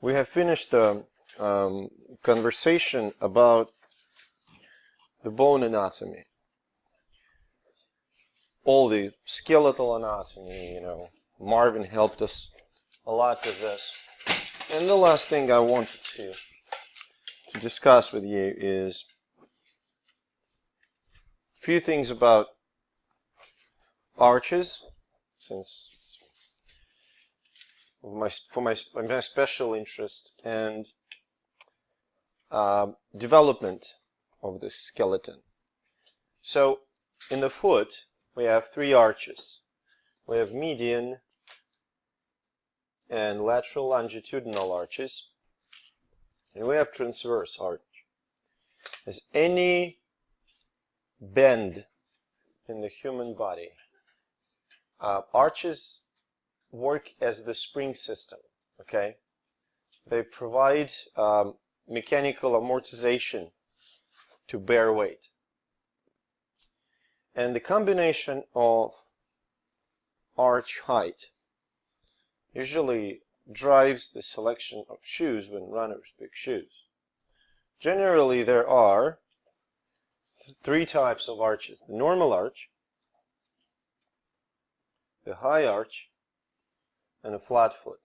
we have finished the conversation about the bone anatomy, all the skeletal anatomy. Marvin helped us a lot with this. And the last thing I wanted to discuss with you is a few things about arches, since for my special interest, and development of the skeleton. So in the foot we have three arches. We have median and lateral longitudinal arches, and we have transverse arch. As any bend in the human body, arches work as the spring system. Okay, they provide mechanical amortization to bear weight, and the combination of arch height usually drives the selection of shoes when runners pick shoes. Generally, there are three types of arches: the normal arch, the high arch, and a flat foot.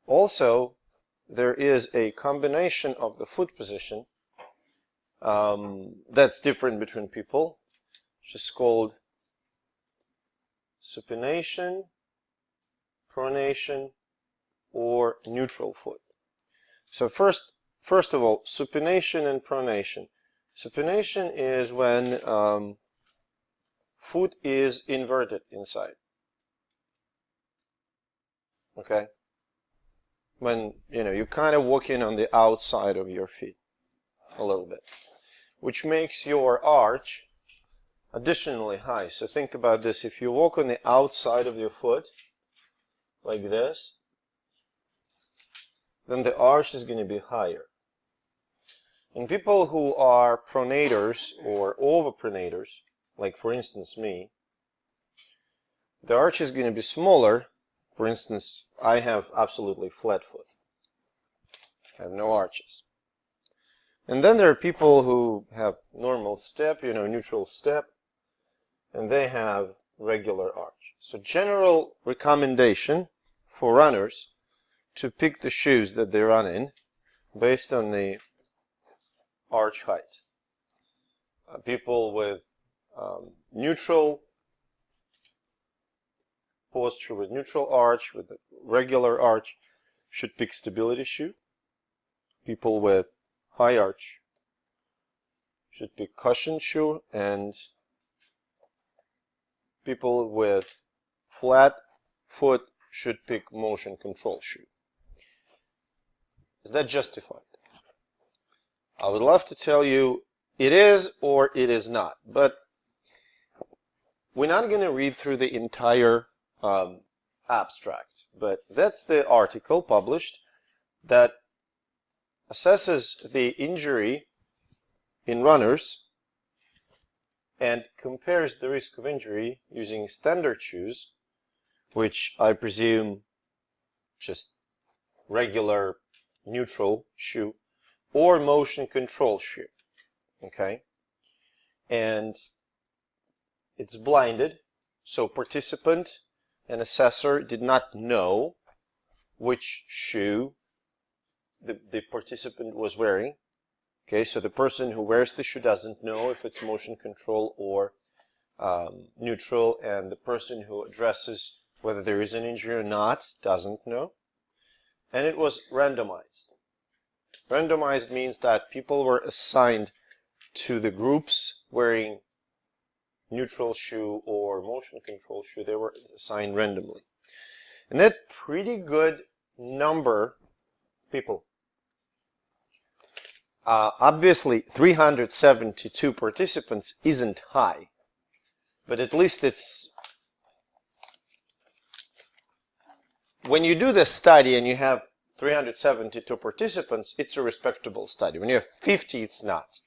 Also, there is a combination of the foot position that's different between people, which is called supination, pronation, or neutral foot. So first of all, supination and pronation. Supination is when foot is inverted inside. Okay? When, you're kind of walking on the outside of your feet a little bit, which makes your arch additionally high. So think about this. If you walk on the outside of your foot, like this, then the arch is going to be higher. In people who are pronators or overpronators, like for instance me, the arch is going to be smaller. For instance, I have absolutely flat foot. I have no arches. And then there are people who have normal step, neutral step, and they have regular arch. So general recommendation for runners to pick the shoes that they run in based on the arch height. People with neutral posture, with neutral arch, with a regular arch, should pick stability shoe. People with high arch should pick cushion shoe, and people with flat foot should pick motion control shoe. Is that justified? I would love to tell you it is or it is not, but we're not going to read through the entire abstract, but that's the article published that assesses the injury in runners and compares the risk of injury using standard shoes, which I presume just regular neutral shoe, or motion control shoe. Okay, and it's blinded, so participant and assessor did not know which shoe the participant was wearing. Okay, so the person who wears the shoe doesn't know if it's motion control or neutral, and the person who addresses whether there is an injury or not doesn't know. And it was randomized. Randomized means that people were assigned to the groups wearing neutral shoe or motion control shoe. They were assigned randomly. And that pretty good number of people. Obviously, 372 participants isn't high, but at least it's... When you do this study and you have 372 participants, it's a respectable study. When you have 50, it's not.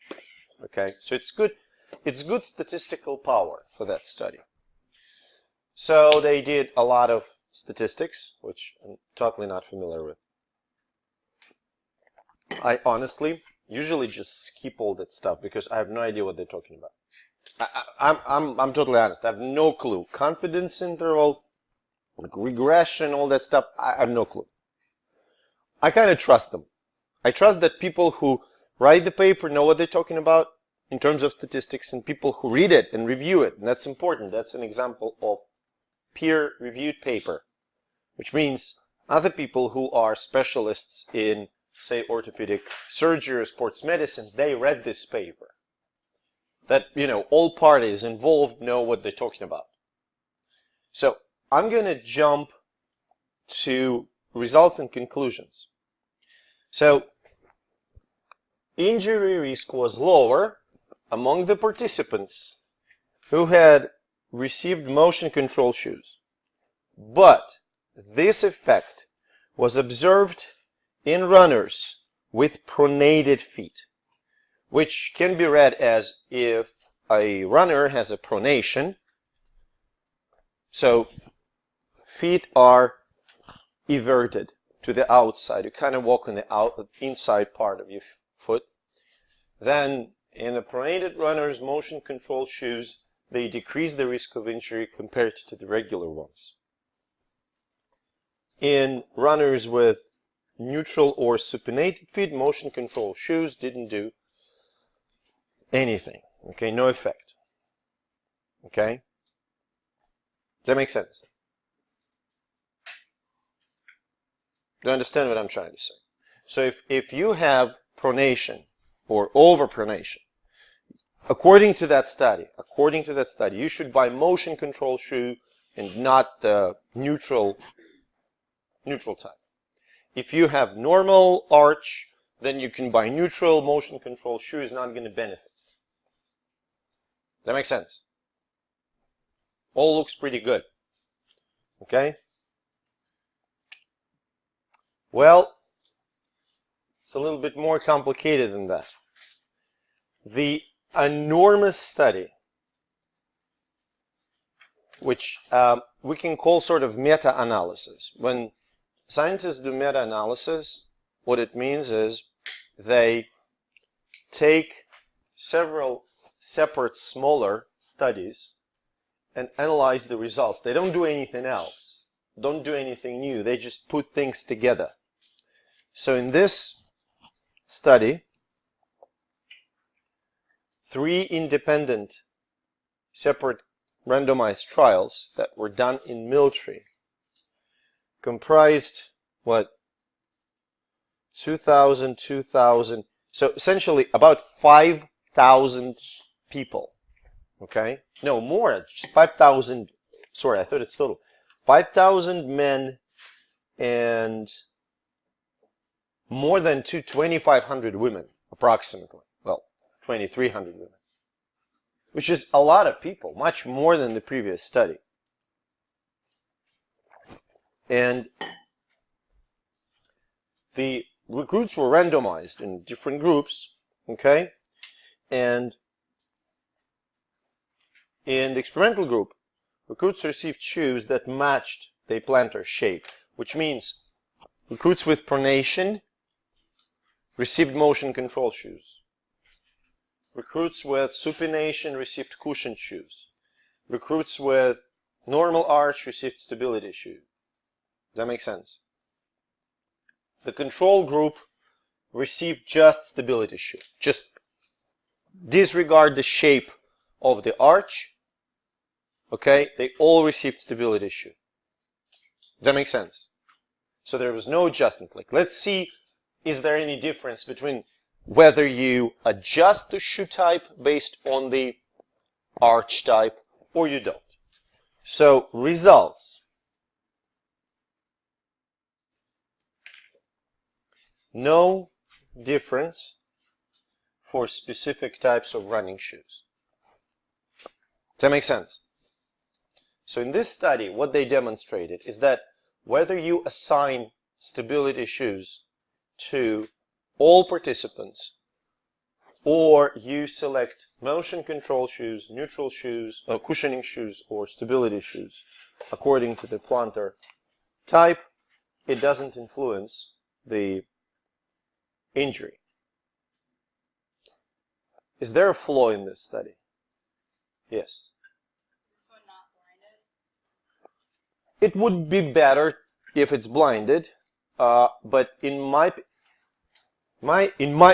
Okay, so it's good statistical power for that study. So they did a lot of statistics, which I'm totally not familiar with. I honestly usually just skip all that stuff because I have no idea what they're talking about. I'm totally honest. I have no clue. Confidence interval, regression, all that stuff. I have no clue. I kind of trust them. I trust that people who write the paper know what they're talking about in terms of statistics, and people who read it and review it. And that's important. That's an example of peer-reviewed paper, which means other people who are specialists in, say, orthopedic surgery or sports medicine, they read this paper. That, all parties involved know what they're talking about. So I'm going to jump to results and conclusions. So injury risk was lower among the participants who had received motion control shoes. But this effect was observed in runners with pronated feet, which can be read as if a runner has a pronation, so feet are everted to the outside. You kind of walk on the inside part of your foot. Then in a pronated runner's motion control shoes, they decrease the risk of injury compared to the regular ones. In runners with neutral or supinated feet, motion control shoes didn't do anything. Okay, no effect. Okay? Does that make sense? Do you understand what I'm trying to say? So if you have pronation or overpronation, according to that study, you should buy motion control shoe and not the neutral type. If you have normal arch, then you can buy neutral. Motion control shoe is not going to benefit. Does that make sense? All looks pretty good. Okay? Well, it's a little bit more complicated than that. The enormous study, which we can call sort of meta-analysis. When scientists do meta-analysis, what it means is they take several separate smaller studies and analyze the results. They don't do anything else, don't do anything new. They just put things together. So in this study, 3 independent separate randomized trials that were done in military comprised what? 2,000, so essentially about 5,000 people. Okay? No, more, just 5,000, sorry, I thought it's total. 5,000 men and more than 2,500 women, approximately. Well, 2,300 women. Which is a lot of people, much more than the previous study. And the recruits were randomized in different groups, okay? And in the experimental group, recruits received shoes that matched their plantar shape, which means recruits with pronation received motion control shoes. Recruits with supination received cushioned shoes. Recruits with normal arch received stability shoes. Does that make sense? The control group received just stability shoe. Just disregard the shape of the arch. Okay, they all received stability shoe. Does that make sense? So there was no adjustment. Like, let's see, is there any difference between whether you adjust the shoe type based on the arch type or you don't. So results. No difference for specific types of running shoes. Does that make sense? So in this study, what they demonstrated is that whether you assign stability shoes to all participants or you select motion control shoes, neutral shoes, or cushioning shoes, or stability shoes according to the plantar type, it doesn't influence the injury. Is there a flaw in this study? Yes. Is this one not blinded? It would be better if it's blinded, but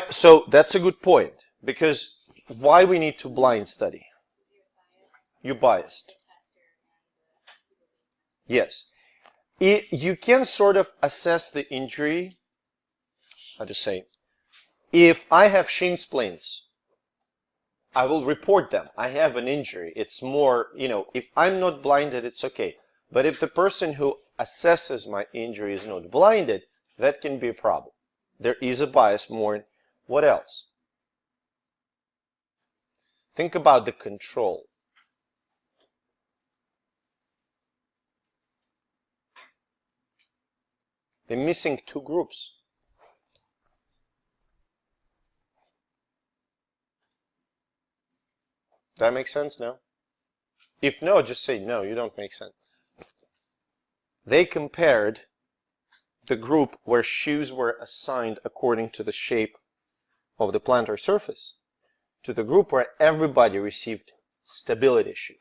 so that's a good point, because why we need to blind study? You're biased. Yes. You can sort of assess the injury, how to say, if I have shin splints, I will report them. I have an injury. It's more, if I'm not blinded, it's okay. But if the person who assesses my injury is not blinded, that can be a problem. There is a bias more. What else? Think about the control. They're missing two groups. That makes sense now? If no, just say no, you don't make sense. They compared the group where shoes were assigned according to the shape of the plantar surface to the group where everybody received stability shoe.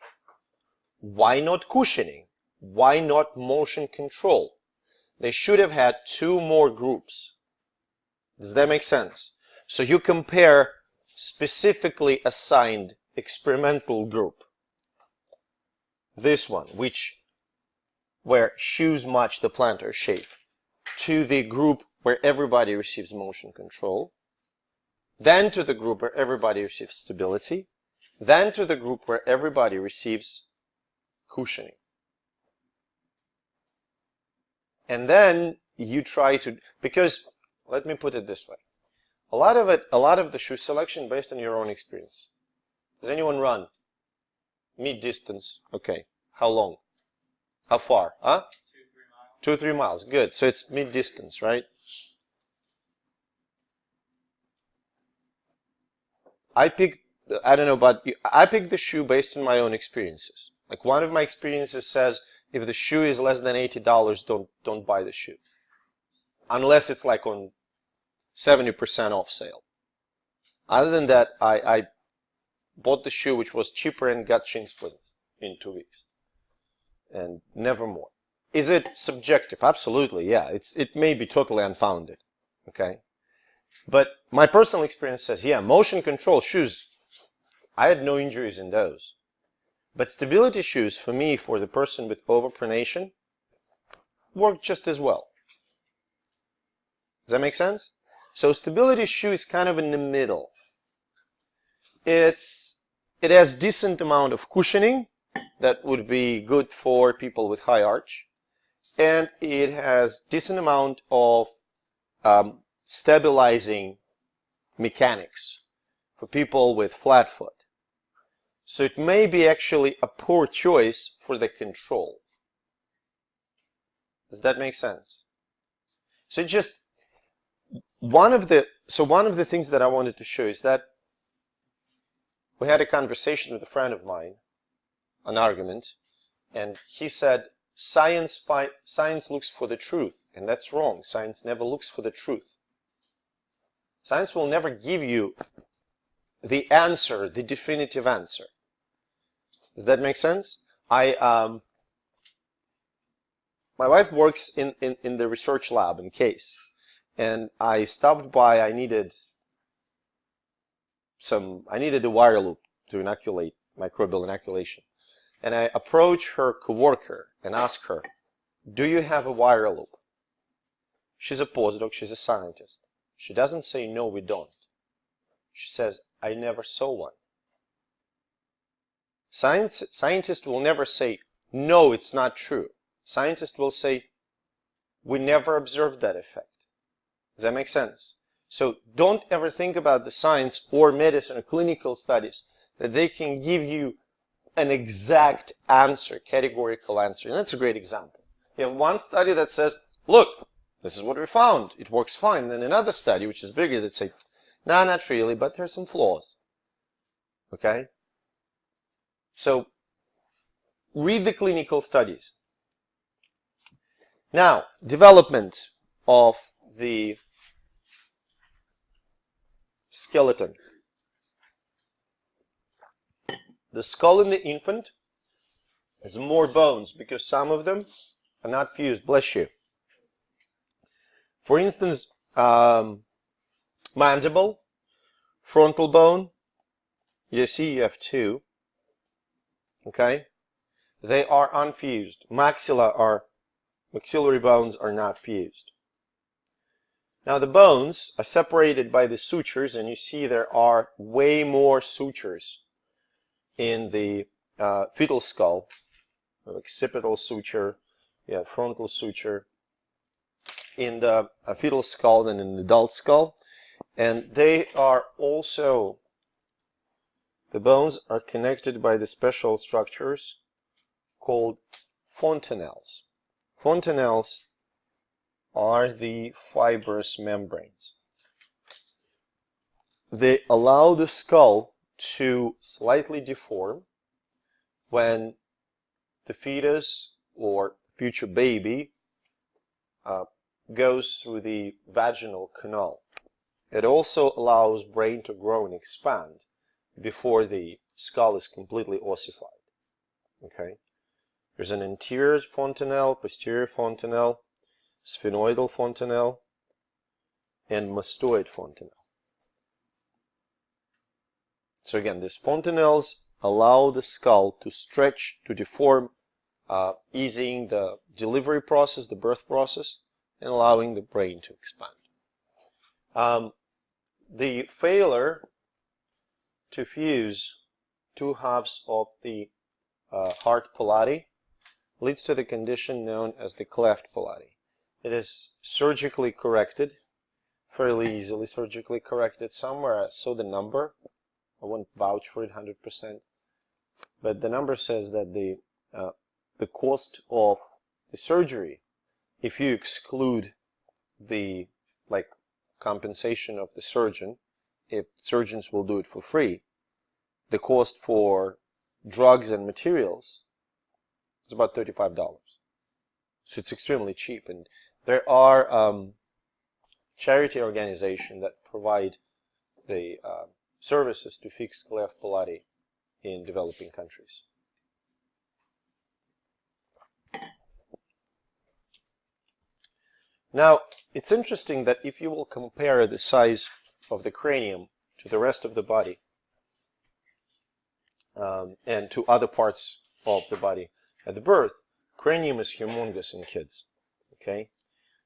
Why not cushioning? Why not motion control? They should have had two more groups. Does that make sense? So you compare specifically assigned experimental group, this one, where shoes match the plantar shape, to the group where everybody receives motion control, then to the group where everybody receives stability, then to the group where everybody receives cushioning. And then you try to, because let me put it this way. A lot of the shoe selection based on your own experience. Does anyone run? Mid-distance. Okay. How long? How far? Huh? 2 or 3 miles. Good. So it's mid-distance, right? I don't know about you, I picked the shoe based on my own experiences. Like one of my experiences says, if the shoe is less than $80, don't buy the shoe. Unless it's like on 70% off sale. Other than that, I bought the shoe which was cheaper and got shin splints in 2 weeks. And never more. Is it subjective? Absolutely, yeah. It may be totally unfounded. Okay? But my personal experience says, yeah, motion control shoes, I had no injuries in those. But stability shoes, for me, for the person with overpronation, work just as well. Does that make sense? So stability shoe is kind of in the middle. It has decent amount of cushioning that would be good for people with high arch, and it has decent amount of stabilizing mechanics for people with flat foot. So it may be actually a poor choice for the control. Does that make sense? So just one of the things that I wanted to show is that we had a conversation with a friend of mine, an argument, and he said science looks for the truth, and that's wrong. Science never looks for the truth. Science will never give you the answer, the definitive answer. Does that make sense? My wife works in the research lab in Case, and I stopped by. I needed a wire loop to inoculate microbial inoculation, and I approached her coworker and asked her, "Do you have a wire loop?" She's a postdoc. She's a scientist. She doesn't say no, we don't. She says, "I never saw one." Scientists will never say, no, it's not true. Scientists will say, we never observed that effect. Does that make sense? So don't ever think about the science or medicine or clinical studies that they can give you an exact answer, categorical answer. And that's a great example. You have one study that says, look, this is what we found. It works fine. Then another study, which is bigger, that say, no, not really, but there's some flaws. Okay? So read the clinical studies. Now, development of the skeleton. The skull in the infant has more bones because some of them are not fused. Bless you. For instance, mandible, frontal bone, you see you have two. Okay? They are unfused. Maxillary bones are not fused. Now the bones are separated by the sutures, and you see there are way more sutures in the fetal skull. Occipital suture, frontal suture in the fetal skull than in the adult skull. And they are also, the bones are connected by the special structures called fontanelles. Fontanelles are the fibrous membranes. They allow the skull to slightly deform when the fetus or future baby goes through the vaginal canal. It also allows brain to grow and expand before the skull is completely ossified. Okay? There's an anterior fontanelle, posterior fontanelle, sphenoidal fontanelle, and mastoid fontanelle. So again, these fontanelles allow the skull to stretch, to deform, easing the delivery process, the birth process, and allowing the brain to expand. The failure to fuse two halves of the heart polati leads to the condition known as the cleft polati. It is surgically corrected, fairly easily surgically corrected. Somewhere I saw the number. I won't vouch for it 100%, but the number says that the cost of the surgery, if you exclude the compensation of the surgeon, if surgeons will do it for free, the cost for drugs and materials is about $35. So it's extremely cheap, and there are charity organizations that provide the services to fix cleft polati in developing countries. Now, it's interesting that if you will compare the size of the cranium to the rest of the body and to other parts of the body at birth, cranium is humongous in kids. Okay,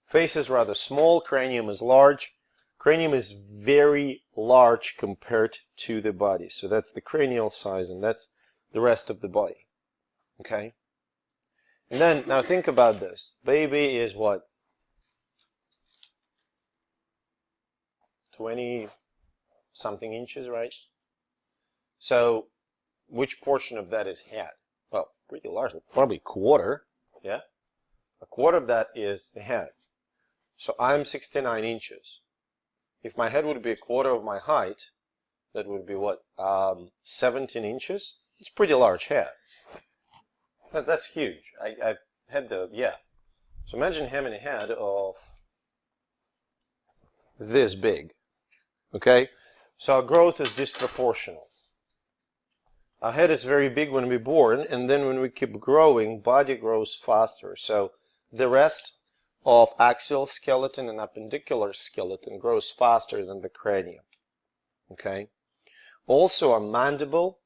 face is rather small, cranium is large. Cranium is very large compared to the body. So that's the cranial size, and that's the rest of the body. Okay, and then now think about this. Baby is what? 20 something inches, right? So which portion of that is head? Well, pretty large, probably a quarter. Yeah, a quarter of that is the head. So I'm 69 inches. If my head would be a quarter of my height, that would be what? 17 inches? It's a pretty large head. That's huge. I've had So imagine having a head of this big. Okay? So our growth is disproportional. Our head is very big when we're born, and then when we keep growing, body grows faster. So the rest of axial skeleton and appendicular skeleton grows faster than the cranium. Okay? Also, our mandible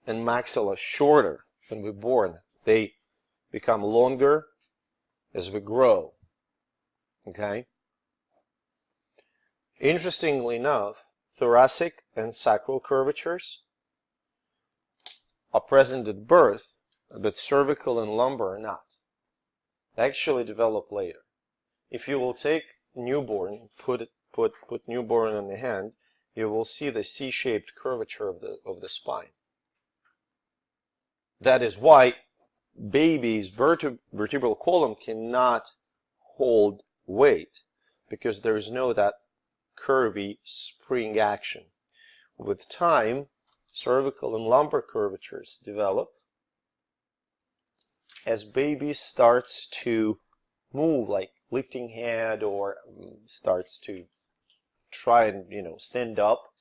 and maxilla are shorter when we're born. They become longer as we grow. Okay? Interestingly enough, thoracic and sacral curvatures are present at birth, but cervical and lumbar are not. They actually develop later. If you will take newborn, put newborn on the hand, you will see the C-shaped curvature of the spine. That is why baby's vertebral column cannot hold weight, because there is no that curvy spring action. With time, cervical and lumbar curvatures develop as baby starts to move, like lifting head, or starts to try and, stand up,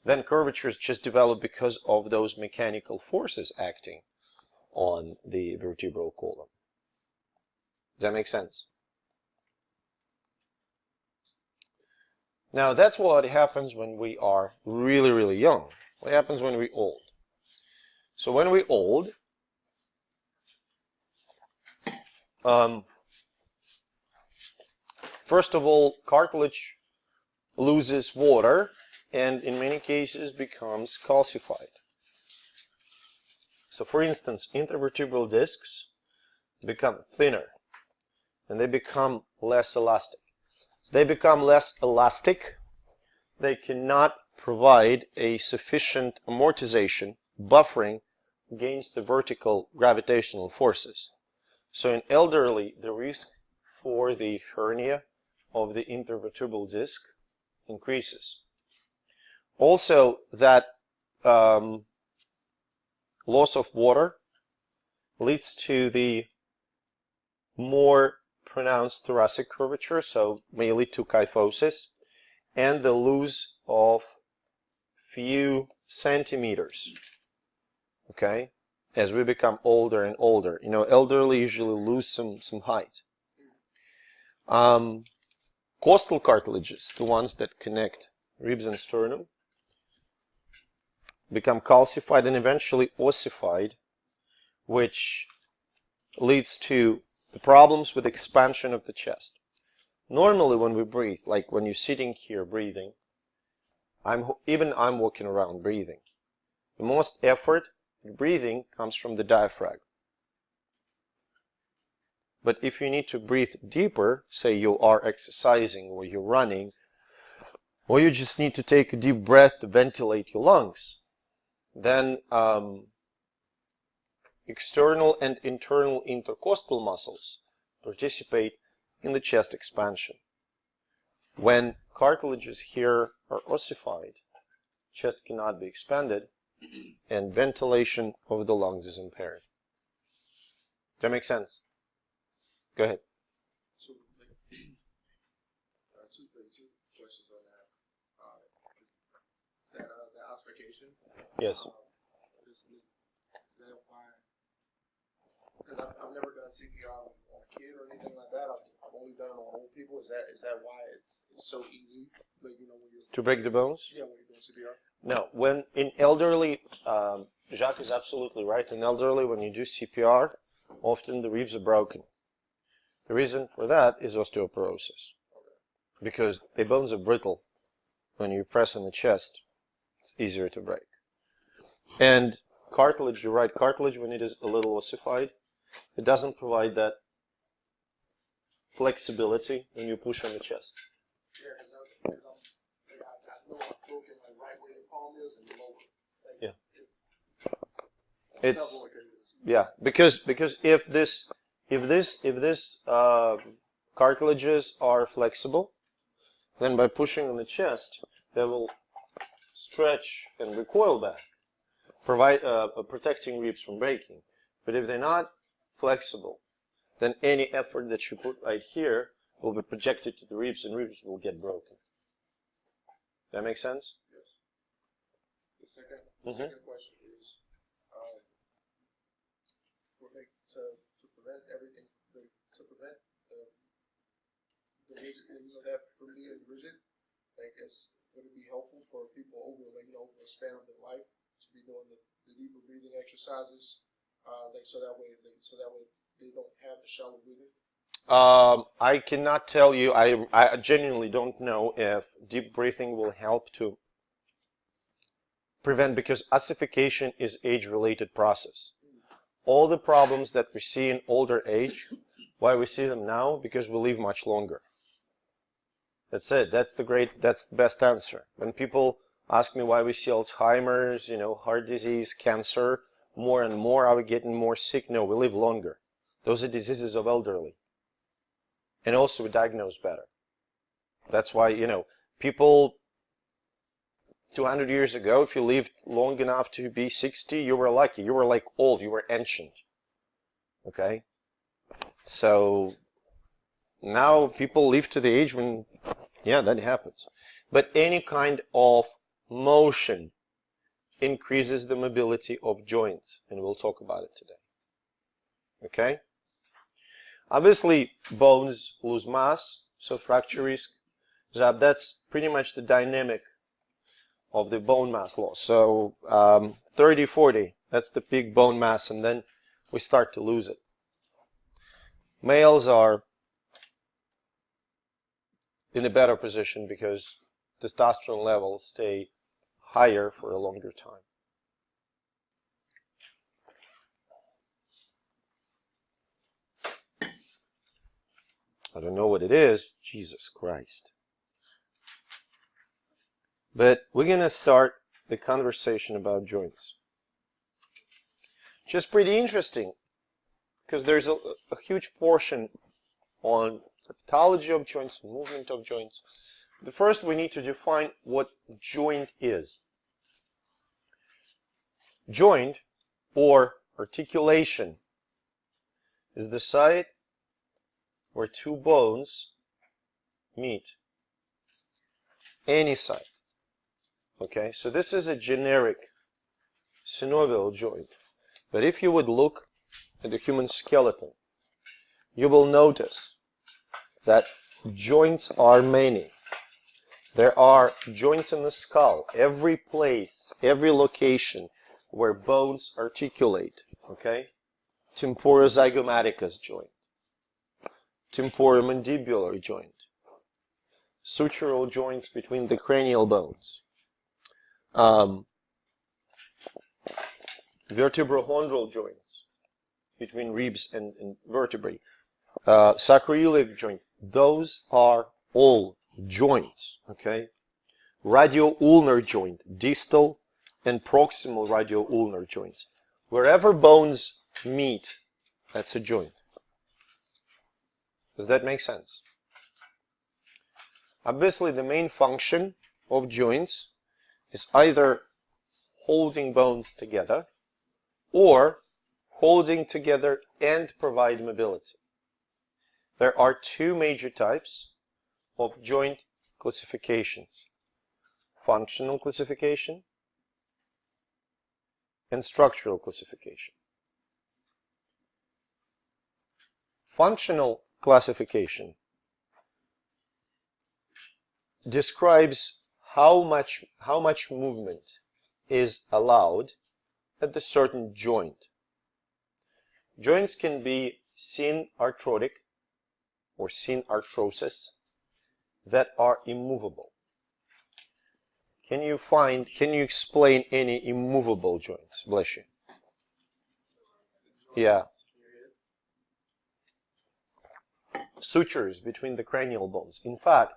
then curvatures just develop because of those mechanical forces acting on the vertebral column. Does that make sense? Now, that's what happens when we are really, really young. What happens when we're old? So when we're old, first of all, cartilage loses water and in many cases becomes calcified. So for instance, intervertebral discs become thinner and they become less elastic. So they become less elastic. They cannot provide a sufficient amortization, buffering against the vertical gravitational forces. So in elderly, the risk for the hernia of the intervertebral disc increases. Also, that loss of water leads to the more pronounced thoracic curvature, so may lead to kyphosis, and the loss of few centimeters, okay, as we become older and older. Elderly usually lose some height. Costal cartilages, the ones that connect ribs and sternum, become calcified and eventually ossified, which leads to the problems with expansion of the chest. Normally when we breathe, like when you're sitting here breathing, I'm walking around breathing. The most effort in breathing comes from the diaphragm. But if you need to breathe deeper, say you are exercising or you're running, or you just need to take a deep breath to ventilate your lungs, then external and internal intercostal muscles participate in the chest expansion. When cartilages here are ossified, chest cannot be expanded and ventilation of the lungs is impaired. Does that make sense? Go ahead. So, two questions on that. The ossification. Yes. Is that why? Because I've never done CPR on a kid or anything like that. I've only done it on old people. Is that why it's so easy? Like, when you're to break the bones? Yeah, when you're doing CPR. No, when in elderly, Jacques is absolutely right. In elderly, when you do CPR, often the ribs are broken. The reason for that is osteoporosis, because the bones are brittle. When you press on the chest, it's easier to break. And cartilage, you're right, cartilage, when it is a little ossified, it doesn't provide that flexibility when you push on the chest. Yeah, because I know I've broken like right where your palm is and lower. Like, yeah. It's yeah, because if this cartilages are flexible, then by pushing on the chest, they will stretch and recoil back, provide protecting ribs from breaking. But if they're not flexible, then any effort that you put right here will be projected to the ribs, and ribs will get broken. That make sense? Yes. The second question is, to prevent everything, to prevent the rigid, that from being rigid, would it be helpful for people over the span of their life to be doing the deeper breathing exercises, so that way they don't have the shallow breathing? I cannot tell you. I genuinely don't know if deep breathing will help to prevent, because ossification is age-related process. All the problems that we see in older age, why we see them now? Because we live much longer. That's it. That's the best answer. When people ask me why we see Alzheimer's, heart disease, cancer, more and more, are we getting more sick? No, we live longer. Those are diseases of elderly. And also we diagnose better. That's why, people 200 years ago, if you lived long enough to be 60, you were lucky. You were like old. You were ancient. Okay? So now people live to the age when Yeah, that happens. But any kind of motion increases the mobility of joints, and we'll talk about it today. Okay? Obviously, bones lose mass, so fracture risk is up. That's pretty much the dynamic of the bone mass loss. So 30, 40, that's the peak bone mass, and then we start to lose it. Males are in a better position because testosterone levels stay higher for a longer time. I don't know what it is, Jesus Christ. But we're going to start the conversation about joints. Just pretty interesting, because there's a huge portion on the pathology of joints, movement of joints. The first, we need to define what joint is. Joint, or articulation, is the site where two bones meet. Any site. Okay, so this is a generic synovial joint. But if you would look at the human skeleton, you will notice that joints are many. There are joints in the skull, every place, every location where bones articulate. Okay, temporozygomaticus joint, temporomandibular joint, sutural joints between the cranial bones, vertebrochondral joints between ribs and vertebrae, sacroiliac joint. Those are all joints. Okay, radioulnar joint, distal and proximal radioulnar joints. Wherever bones meet, that's a joint. Does that make sense? Obviously, the main function of joints is either holding bones together or holding together and provide mobility. There are two major types of joint classifications: functional classification and structural classification. Functional classification describes how much movement is allowed at a certain joint. Joints can be synarthrotic or synarthrosis that are immovable. Can you explain any immovable joints? Bless you. Yeah. Sutures between the cranial bones. In fact,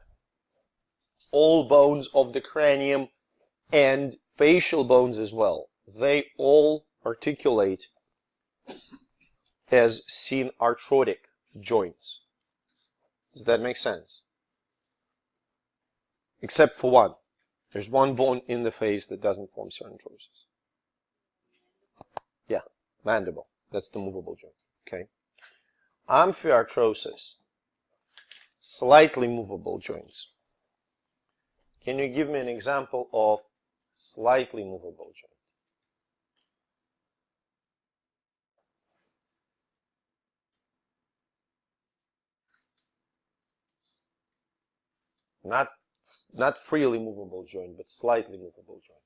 all bones of the cranium and facial bones as well, they all articulate as synarthrotic joints. Does that make sense? Except for one. There's one bone in the face that doesn't form synarthrosis. Yeah, mandible. That's the movable joint. Okay. Amphiarthrosis, slightly movable joints. Can you give me an example of slightly movable joint? Not freely movable joint, but slightly movable joint.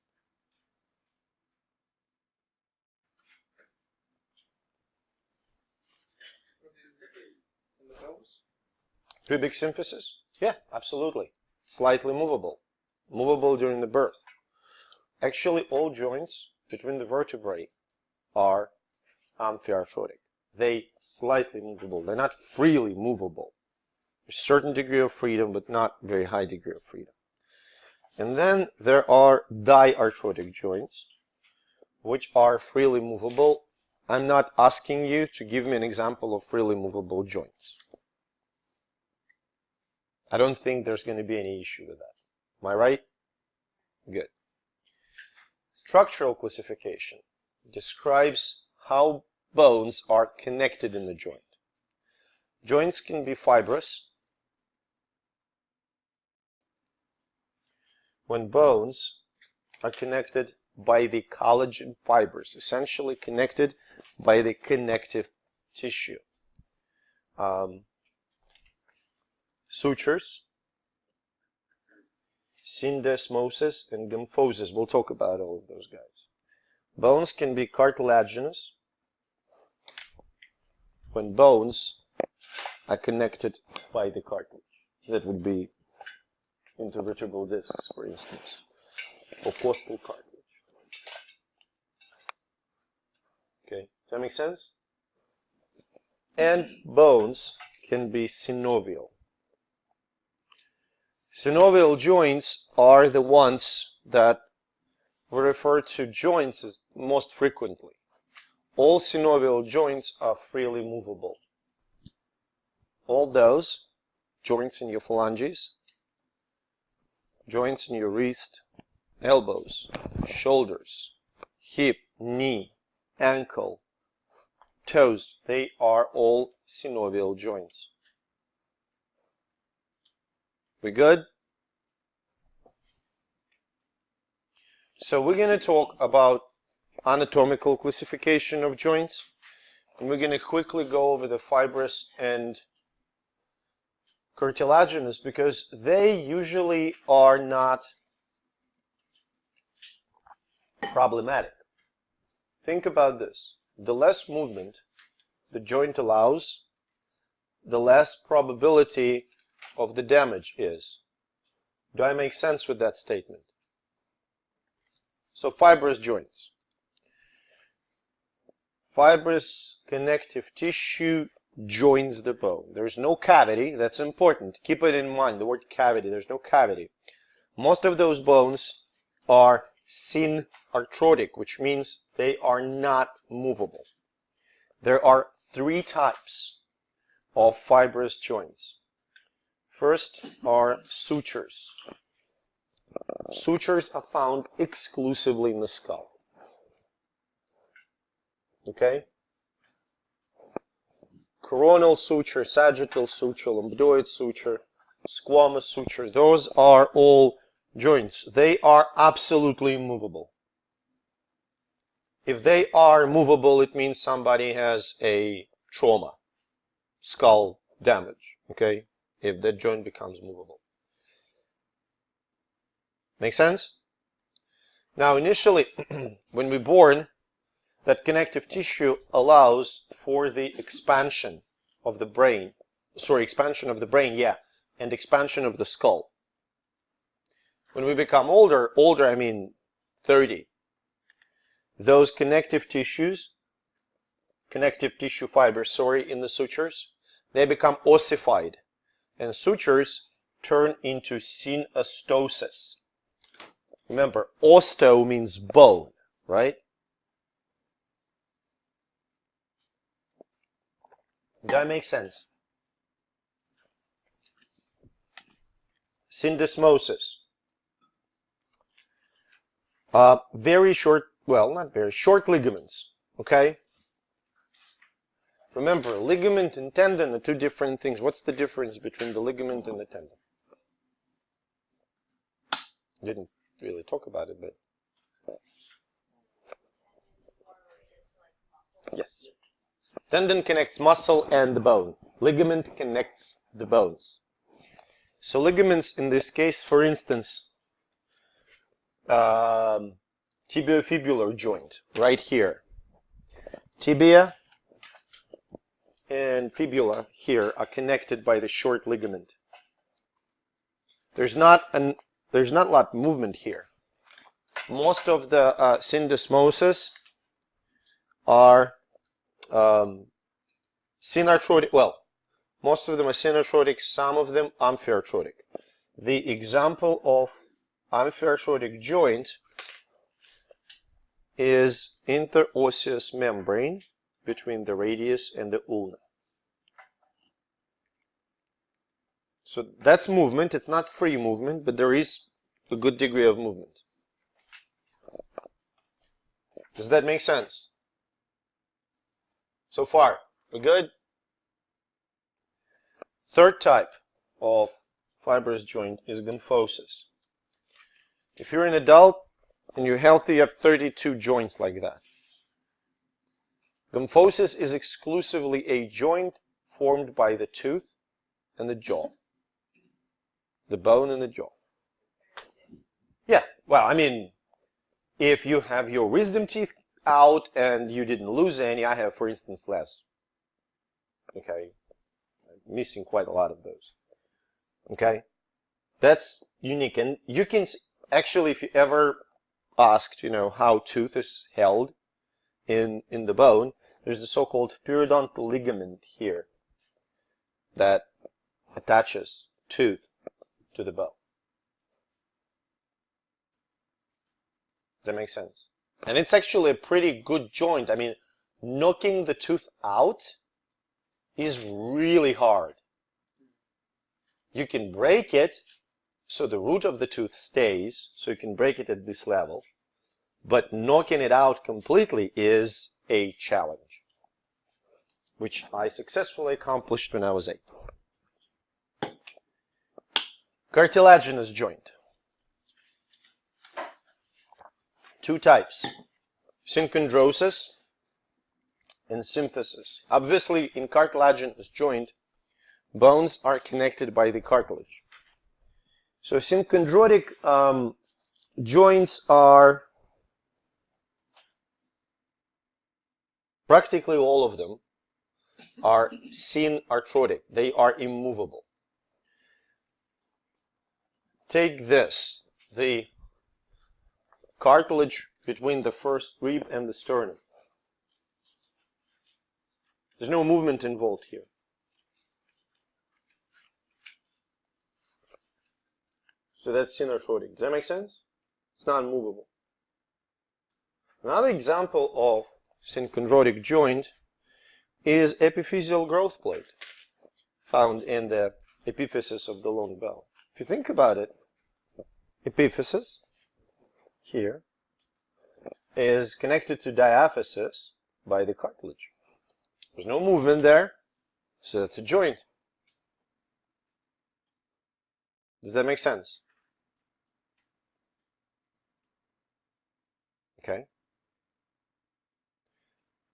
In the nose? Pubic symphysis? Yeah, absolutely. Slightly movable. Movable during the birth. Actually, all joints between the vertebrae are amphiarthrotic. They slightly movable. They're not freely movable. There's a certain degree of freedom, but not very high degree of freedom. And then there are diarthrotic joints, which are freely movable. I'm not asking you to give me an example of freely movable joints. I don't think there's going to be any issue with that. Am I right? Good. Structural classification describes how bones are connected in the joint. Joints can be fibrous when bones are connected by the collagen fibers, essentially connected by the connective tissue. Sutures, syndesmosis, and gymphosis. We'll talk about all of those guys. Bones can be cartilaginous when bones are connected by the cartilage. That would be intervertebral discs, for instance, or costal cartilage. Okay, does that make sense? And bones can be synovial. Synovial joints are the ones that we refer to joints as most frequently. All synovial joints are freely movable. All those joints in your phalanges, joints in your wrist, elbows, shoulders, hip, knee, ankle, toes, they are all synovial joints. We good? So we're going to talk about anatomical classification of joints, and we're going to quickly go over the fibrous and cartilaginous because they usually are not problematic. Think about this. The less movement the joint allows, the less probability of the damage is. Do I make sense with that statement? So fibrous joints. Fibrous connective tissue joins the bone. There's no cavity. That's important. Keep it in mind, the word cavity. There's no cavity. Most of those bones are synarthrotic, which means they are not movable. There are three types of fibrous joints. First are sutures. Sutures are found exclusively in the skull. Okay? Coronal suture, sagittal suture, lambdoid suture, squamous suture, those are all joints. They are absolutely immovable. If they are movable, it means somebody has a trauma, skull damage, okay? If that joint becomes movable. Make sense? Now, initially, when we're born, that connective tissue allows for the expansion of the brain. Expansion of the brain, yeah, and expansion of the skull. When we become older I mean 30, those connective tissue fibers, in the sutures, they become ossified, and sutures turn into synostosis. Remember, osto means bone, right? Does that make sense? Syndesmosis. Very short, well, not very, short ligaments, okay? Remember, ligament and tendon are two different things. What's the difference between the ligament and the tendon? Didn't really talk about it, but... Yes. Tendon connects muscle and the bone. Ligament connects the bones. So ligaments in this case, for instance, tibiofibular joint, right here. Tibia and fibula here are connected by the short ligament. There's not a lot of movement here. Most of the syndesmosis are synarthrotic. Well, most of them are synarthrotic, some of them amphiarthrotic. The example of amphiarthrotic joint is interosseous membrane between the radius and the ulna. So that's movement. It's not free movement, but there is a good degree of movement. Does that make sense? So far, we're good? Third type of fibrous joint is gymphosis. If you're an adult and you're healthy, you have 32 joints like that. Gymphosis is exclusively a joint formed by the tooth and the jaw. The bone and the jaw. Yeah, well, I mean, if you have your wisdom teeth out and you didn't lose any, I have, for instance, less. Okay, I'm missing quite a lot of those. Okay, that's unique. And you can actually, if you ever asked, how tooth is held in the bone, there's the so-called periodontal ligament here that attaches tooth to the bone. Does that make sense? And it's actually a pretty good joint. I mean, knocking the tooth out is really hard. You can break it so the root of the tooth stays, so you can break it at this level, but knocking it out completely is a challenge, which I successfully accomplished when I was 8. Cartilaginous joint. 2 types, synchondrosis and symphysis. Obviously, in cartilaginous joint, bones are connected by the cartilage. So synchondrotic joints are, practically all of them are synarthrotic. They are immovable. Take this, the cartilage between the first rib and the sternum. There's no movement involved here. So that's synarthrotic. Does that make sense? It's not movable. Another example of synchondrotic joint is epiphyseal growth plate found in the epiphysis of the long bone. If you think about it, epiphysis here is connected to diaphysis by the cartilage. There's no movement there, so that's a joint. Does that make sense? Okay.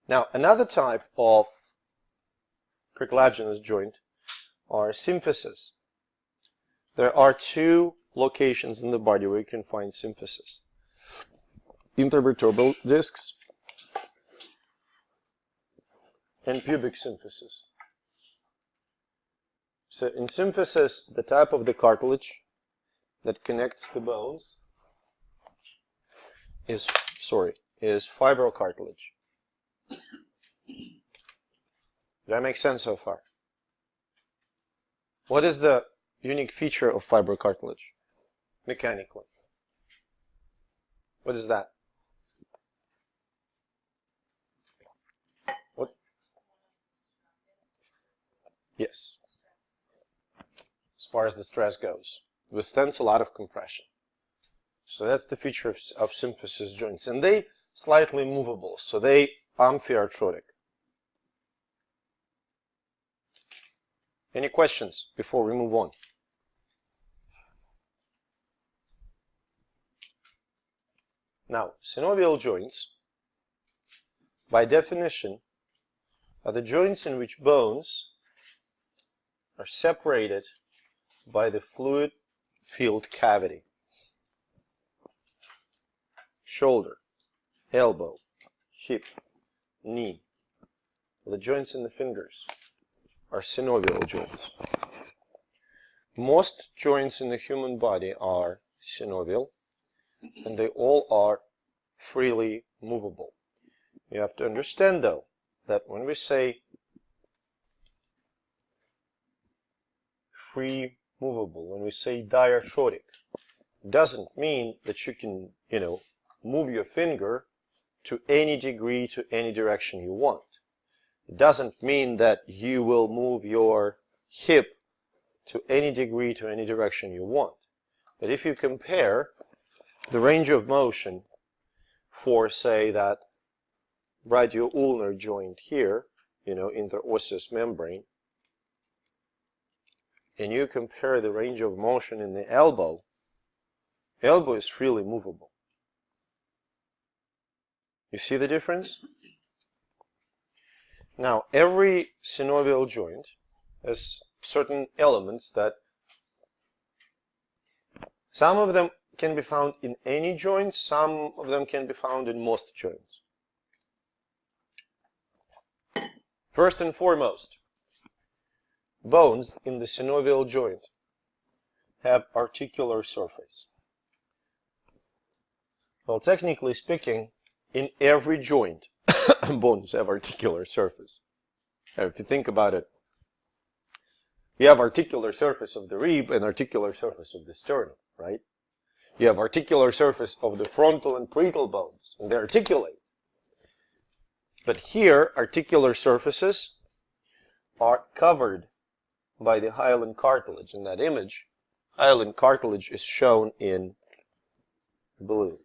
Now, another type of cartilaginous joint are symphysis. There are 2 locations in the body where you can find symphysis. Intervertebral discs and pubic symphysis. So in symphysis, the type of the cartilage that connects the bones is fibrocartilage. Does that make sense so far? What is the unique feature of fibrocartilage mechanically? What is that? What? Yes. As far as the stress goes, it withstands a lot of compression. So that's the feature of symphysis joints. And they slightly movable, so they amphiarthrotic. Any questions before we move on? Now, synovial joints, by definition, are the joints in which bones are separated by the fluid-filled cavity. Shoulder, elbow, hip, knee. The joints in the fingers are synovial joints. Most joints in the human body are synovial, and they all are freely movable. You have to understand, though, that when we say free movable, when we say diarthrotic, it doesn't mean that you can, move your finger to any degree, to any direction you want. It doesn't mean that you will move your hip to any degree, to any direction you want. But if you compare the range of motion for, say, that radioulnar joint here, interosseous membrane, and you compare the range of motion in the elbow Elbow is freely movable. You see the difference? Now, every synovial joint has certain elements that some of them can be found in any joint, some of them can be found in most joints. First and foremost, bones in the synovial joint have articular surface. Well, technically speaking, in every joint, bones have articular surface. Now, if you think about it, you have articular surface of the rib and articular surface of the sternum, right? You have articular surface of the frontal and parietal bones, and they articulate. But here, articular surfaces are covered by the hyaline cartilage. In that image, hyaline cartilage is shown in blue.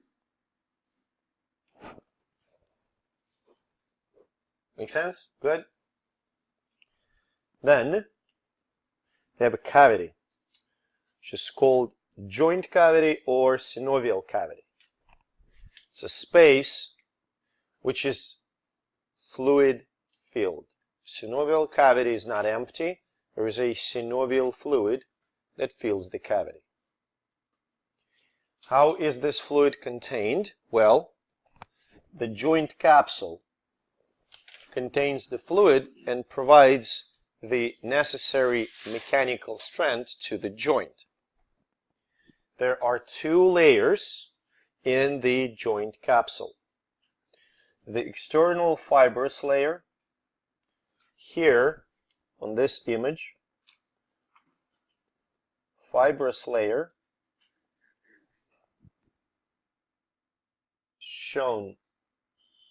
Make sense? Good? Then, you have a cavity, which is called joint cavity or synovial cavity. It's a space which is fluid filled. Synovial cavity is not empty. There is a synovial fluid that fills the cavity. How is this fluid contained? Well, the joint capsule contains the fluid and provides the necessary mechanical strength to the joint. There are two layers in the joint capsule. The external fibrous layer, here on this image, fibrous layer shown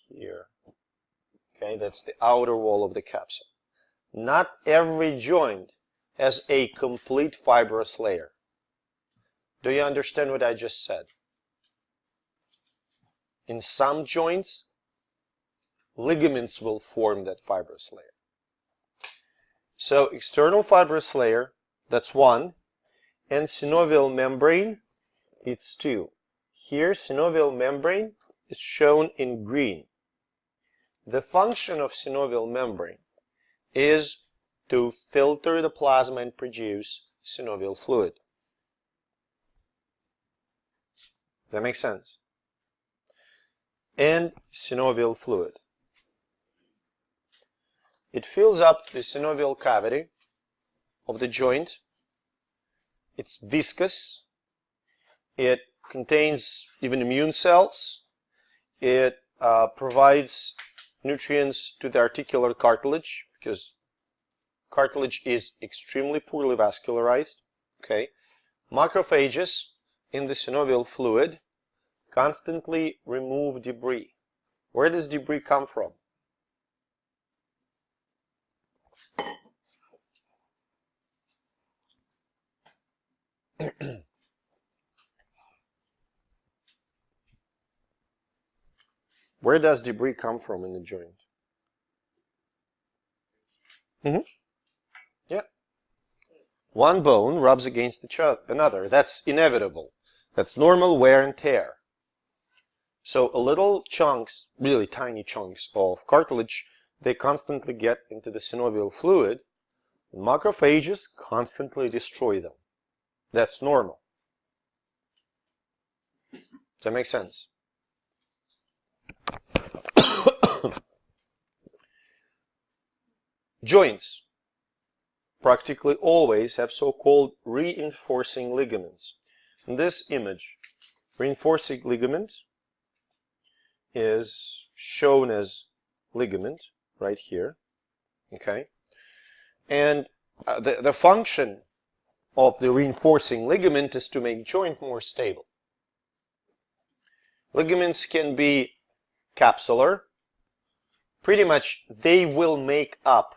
here. Okay, that's the outer wall of the capsule. Not every joint has a complete fibrous layer. Do you understand what I just said? In some joints, ligaments will form that fibrous layer. So external fibrous layer, that's one, and synovial membrane, it's two. Here, synovial membrane is shown in green. The function of synovial membrane is to filter the plasma and produce synovial fluid. Does that make sense? And synovial fluid. It fills up the synovial cavity of the joint. It's viscous. It contains even immune cells. It provides nutrients to the articular cartilage because cartilage is extremely poorly vascularized. Okay, macrophages in the synovial fluid constantly remove debris. Where does debris come from? Where does debris come from in the joint? Yeah. One bone rubs against another. That's inevitable. That's normal wear and tear. So a little chunks, really tiny chunks of cartilage, they constantly get into the synovial fluid. And macrophages constantly destroy them. That's normal. Does that make sense? Joints practically always have so-called reinforcing ligaments. In this image, reinforcing ligament is shown as ligament right here. Okay, and the function of the reinforcing ligament is to make joint more stable. Ligaments can be capsular. Pretty much they will make up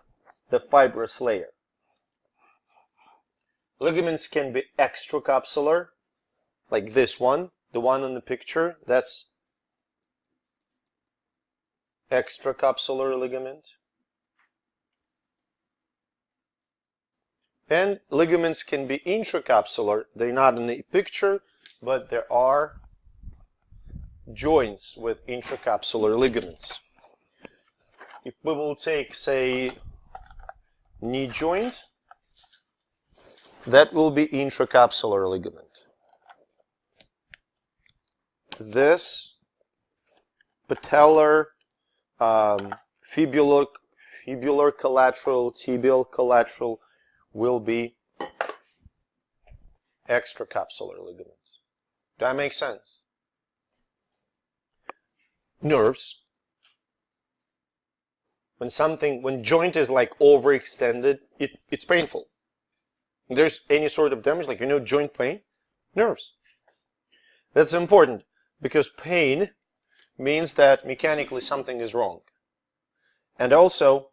the fibrous layer. Ligaments can be extracapsular, like this one, the one in the picture, that's extracapsular ligament. And ligaments can be intracapsular, they're not in the picture, but there are joints with intracapsular ligaments. If we will take, say, knee joint, that will be intracapsular ligament. This patellar, fibular collateral, tibial collateral will be extracapsular ligaments. Does that make sense? Nerves. When joint is like overextended, it's painful. If there's any sort of damage, like joint pain, nerves. That's important because pain means that mechanically something is wrong. And also,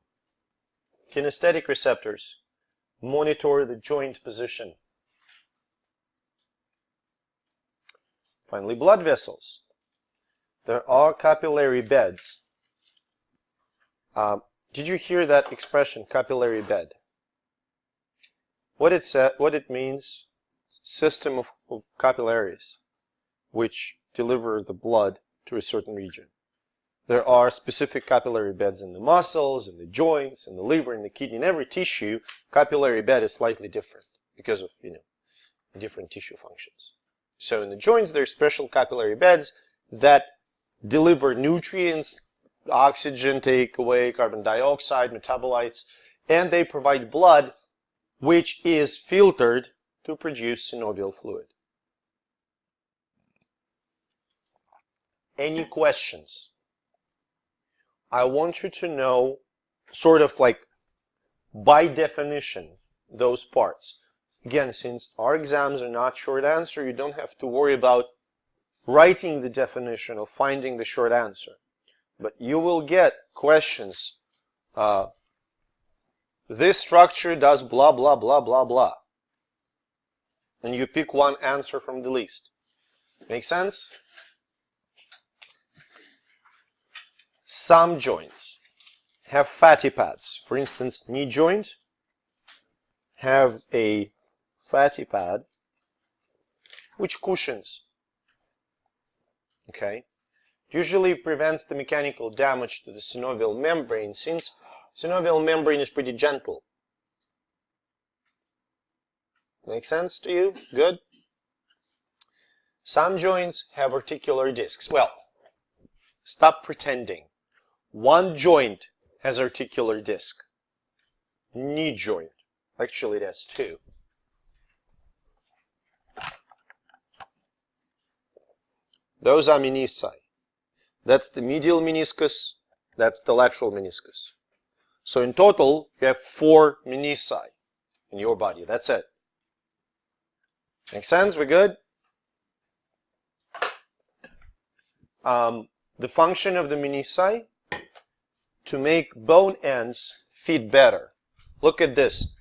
kinesthetic receptors monitor the joint position. Finally, blood vessels. There are capillary beds. Did you hear that expression, capillary bed? What it means, system of capillaries, which deliver the blood to a certain region. There are specific capillary beds in the muscles, in the joints, in the liver, in the kidney, in every tissue. Capillary bed is slightly different because of, different tissue functions. So in the joints, there are special capillary beds that deliver nutrients, oxygen take away, carbon dioxide, metabolites, and they provide blood which is filtered to produce synovial fluid. Any questions? I want you to know, sort of like by definition, those parts. Again, since our exams are not short answer, you don't have to worry about writing the definition or finding the short answer. But you will get questions. This structure does blah, blah, blah, blah, blah. And you pick one answer from the list. Make sense? Some joints have fatty pads. For instance, knee joint have a fatty pad which cushions. Okay? Usually prevents the mechanical damage to the synovial membrane, since synovial membrane is pretty gentle. Make sense to you? Good? Some joints have articular discs. Well, stop pretending. One joint has articular disc. Knee joint. Actually, it has two. Those are menisci. That's the medial meniscus. That's the lateral meniscus. So in total, you have 4 menisci in your body. That's it. Make sense? We good? The function of the menisci to make bone ends fit better. Look at this.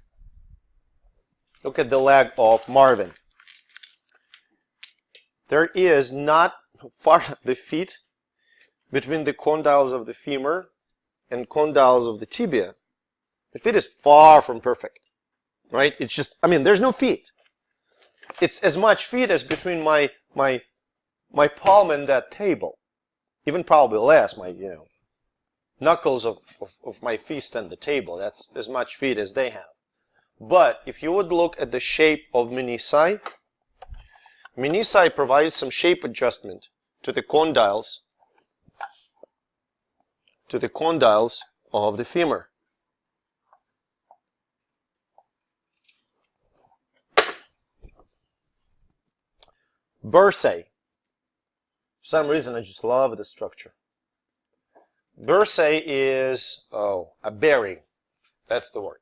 Look at the leg of Marvin. There is not far the feet between the condyles of the femur and condyles of the tibia. The fit is far from perfect, right? It's just, there's no feet. It's as much feet as between my palm and that table. Even probably less, my, knuckles of my fist and the table. That's as much feet as they have. But if you would look at the shape of menisci, menisci provides some shape adjustment to the condyles of the femur. Bursae. For some reason, I just love the structure. Bursae is a bearing. That's the word.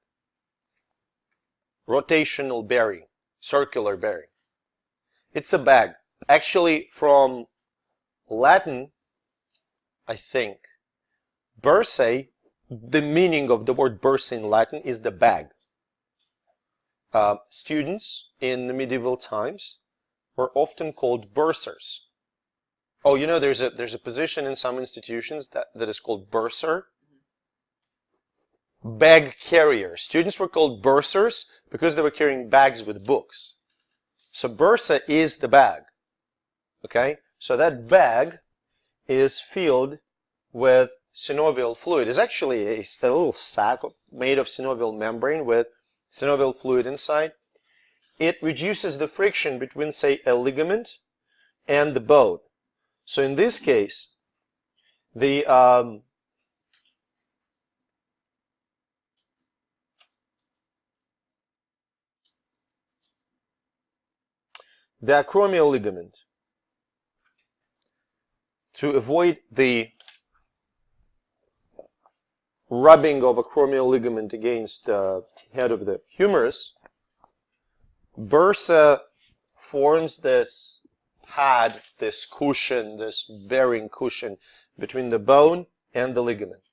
Rotational bearing, circular bearing. It's a bag. Actually, from Latin, I think, bursae, the meaning of the word bursa in Latin is the bag. Students in the medieval times were often called bursars. Oh, there's a position in some institutions that is called bursar. Bag carrier. Students were called bursars because they were carrying bags with books. So bursa is the bag. Okay, so that bag is filled with synovial fluid. It's actually a little sac made of synovial membrane with synovial fluid inside. It reduces the friction between, say, a ligament and the bone. So in this case, the acromial ligament, to avoid the rubbing of acromial ligament against the head of the humerus, bursa forms this pad, this cushion, this bearing cushion between the bone and the ligament,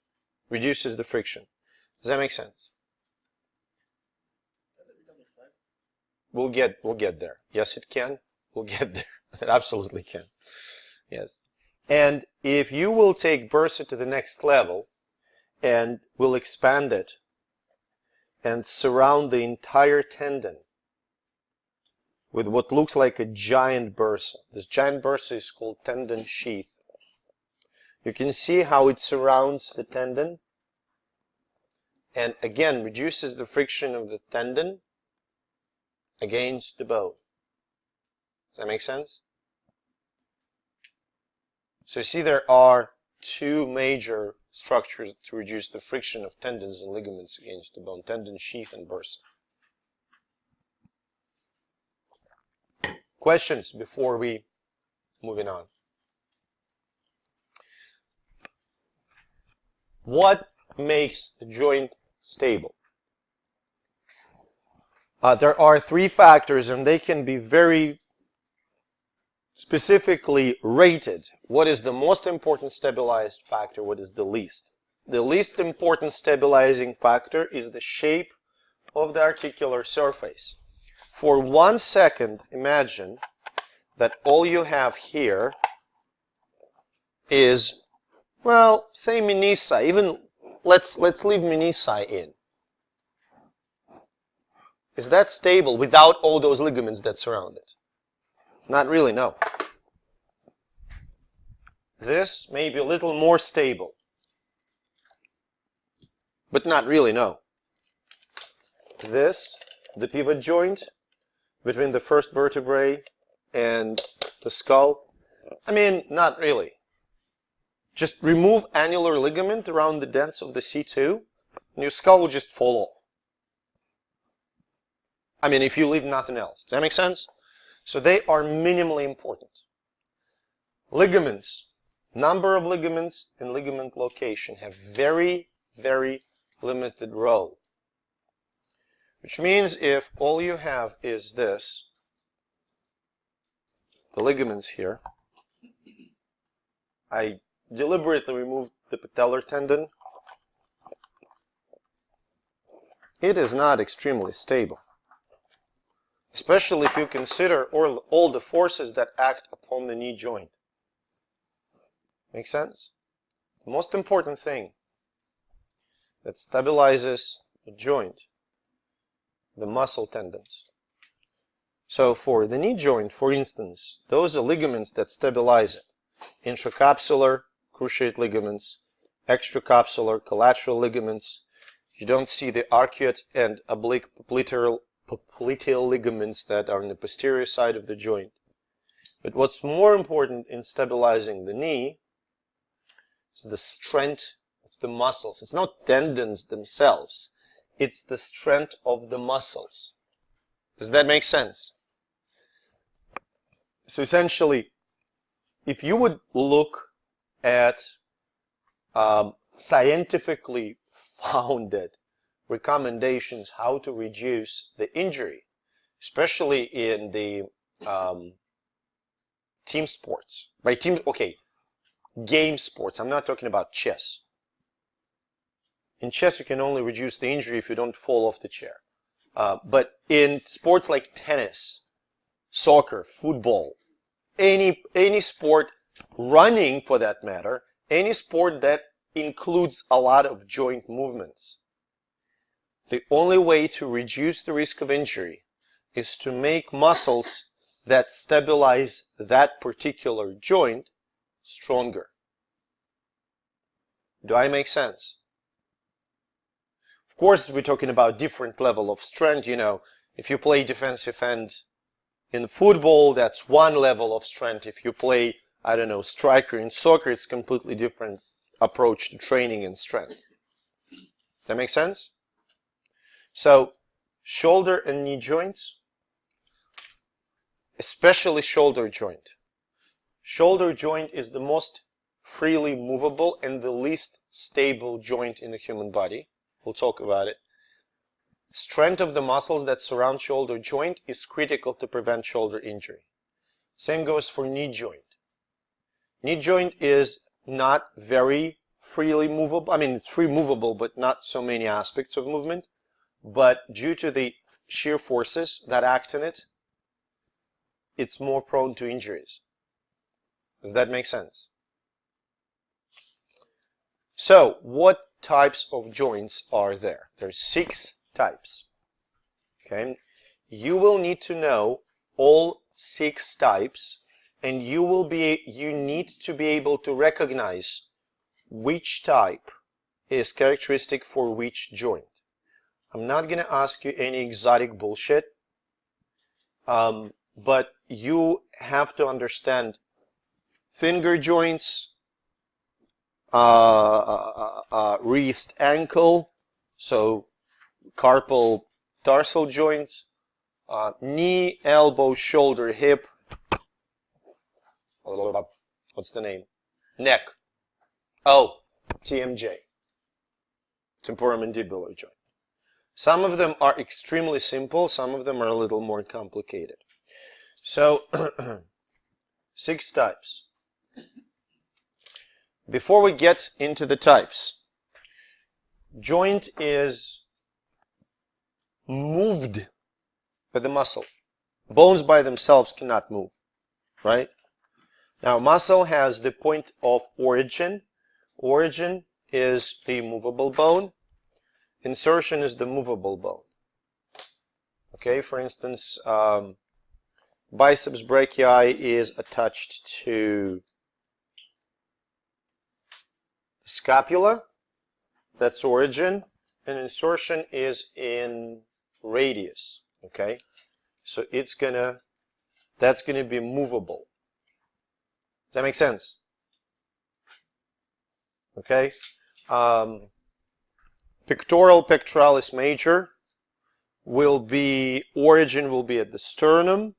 reduces the friction. Does that make sense? We'll get there. Yes, it can. We'll get there. It absolutely can. Yes. And if you will take bursa to the next level and will expand it and surround the entire tendon with what looks like a giant bursa. This giant bursa is called tendon sheath. You can see how it surrounds the tendon and again reduces the friction of the tendon against the bone. Does that make sense? So you see there are two major structures to reduce the friction of tendons and ligaments against the bone: tendon sheath and bursa. Questions before we moving on? What makes the joint stable? There are three factors, and they can be very specifically rated. What is the most important stabilized factor? What is the least? The least important stabilizing factor is the shape of the articular surface. For 1 second, imagine that all you have here is, well, say menisci. Even let's leave menisci in. Is that stable without all those ligaments that surround it? Not really, no. This may be a little more stable, but not really, no. This, the pivot joint between the first vertebrae and the skull, I mean, not really. Just remove annular ligament around the dents of the C2, and your skull will just fall off. I mean, if you leave nothing else. Does that make sense? So they are minimally important. Ligaments, number of ligaments and ligament location have very, very limited role. Which means if all you have is this, the ligaments here, I deliberately removed the patellar tendon. It is not extremely stable, especially if you consider all the forces that act upon the knee joint. Make sense? The most important thing that stabilizes the joint, the muscle tendons. So for the knee joint, for instance, those are ligaments that stabilize it. Intracapsular cruciate ligaments, extracapsular collateral ligaments. You don't see the arcuate and oblique popliteal ligaments that are on the posterior side of the joint. But what's more important in stabilizing the knee is the strength of the muscles. It's not tendons themselves. It's the strength of the muscles. Does that make sense? So essentially, if you would look at scientifically founded recommendations how to reduce the injury, especially in the team sports. By team, okay, game sports. I'm not talking about chess. In chess, you can only reduce the injury if you don't fall off the chair. But in sports like tennis, soccer, football, any sport, running for that matter, any sport that includes a lot of joint movements, the only way to reduce the risk of injury is to make muscles that stabilize that particular joint stronger. Do I make sense? Of course, we're talking about different level of strength. You know, if you play defensive end in football, that's one level of strength. If you play, I don't know, striker in soccer, it's completely different approach to training and strength. That makes sense? So, shoulder and knee joints, especially shoulder joint. Shoulder joint is the most freely movable and the least stable joint in the human body. We'll talk about it. Strength of the muscles that surround shoulder joint is critical to prevent shoulder injury. Same goes for knee joint. Knee joint is not very freely movable. I mean, it's free movable, but not so many aspects of movement. But due to the shear forces that act in it, it's more prone to injuries. Does that make sense? So, what types of joints are there? There's 6 types. Okay, you will need to know all 6 types, and you need to be able to recognize which type is characteristic for which joint. I'm not going to ask you any exotic bullshit, but you have to understand finger joints, wrist ankle, so carpal tarsal joints, knee, elbow, shoulder, hip, what's the name? Neck. Oh, TMJ, temporomandibular joint. Some of them are extremely simple, some of them are a little more complicated. So, 6 types. Before we get into the types, joint is moved by the muscle. Bones by themselves cannot move, right? Now, muscle has the point of origin. Origin is the movable bone. Insertion is the movable bone. Okay, for instance, biceps brachii is attached to scapula, that's origin, and insertion is in radius. Okay, so that's gonna be movable. Does that make sense? Okay, pectoralis major origin will be at the sternum,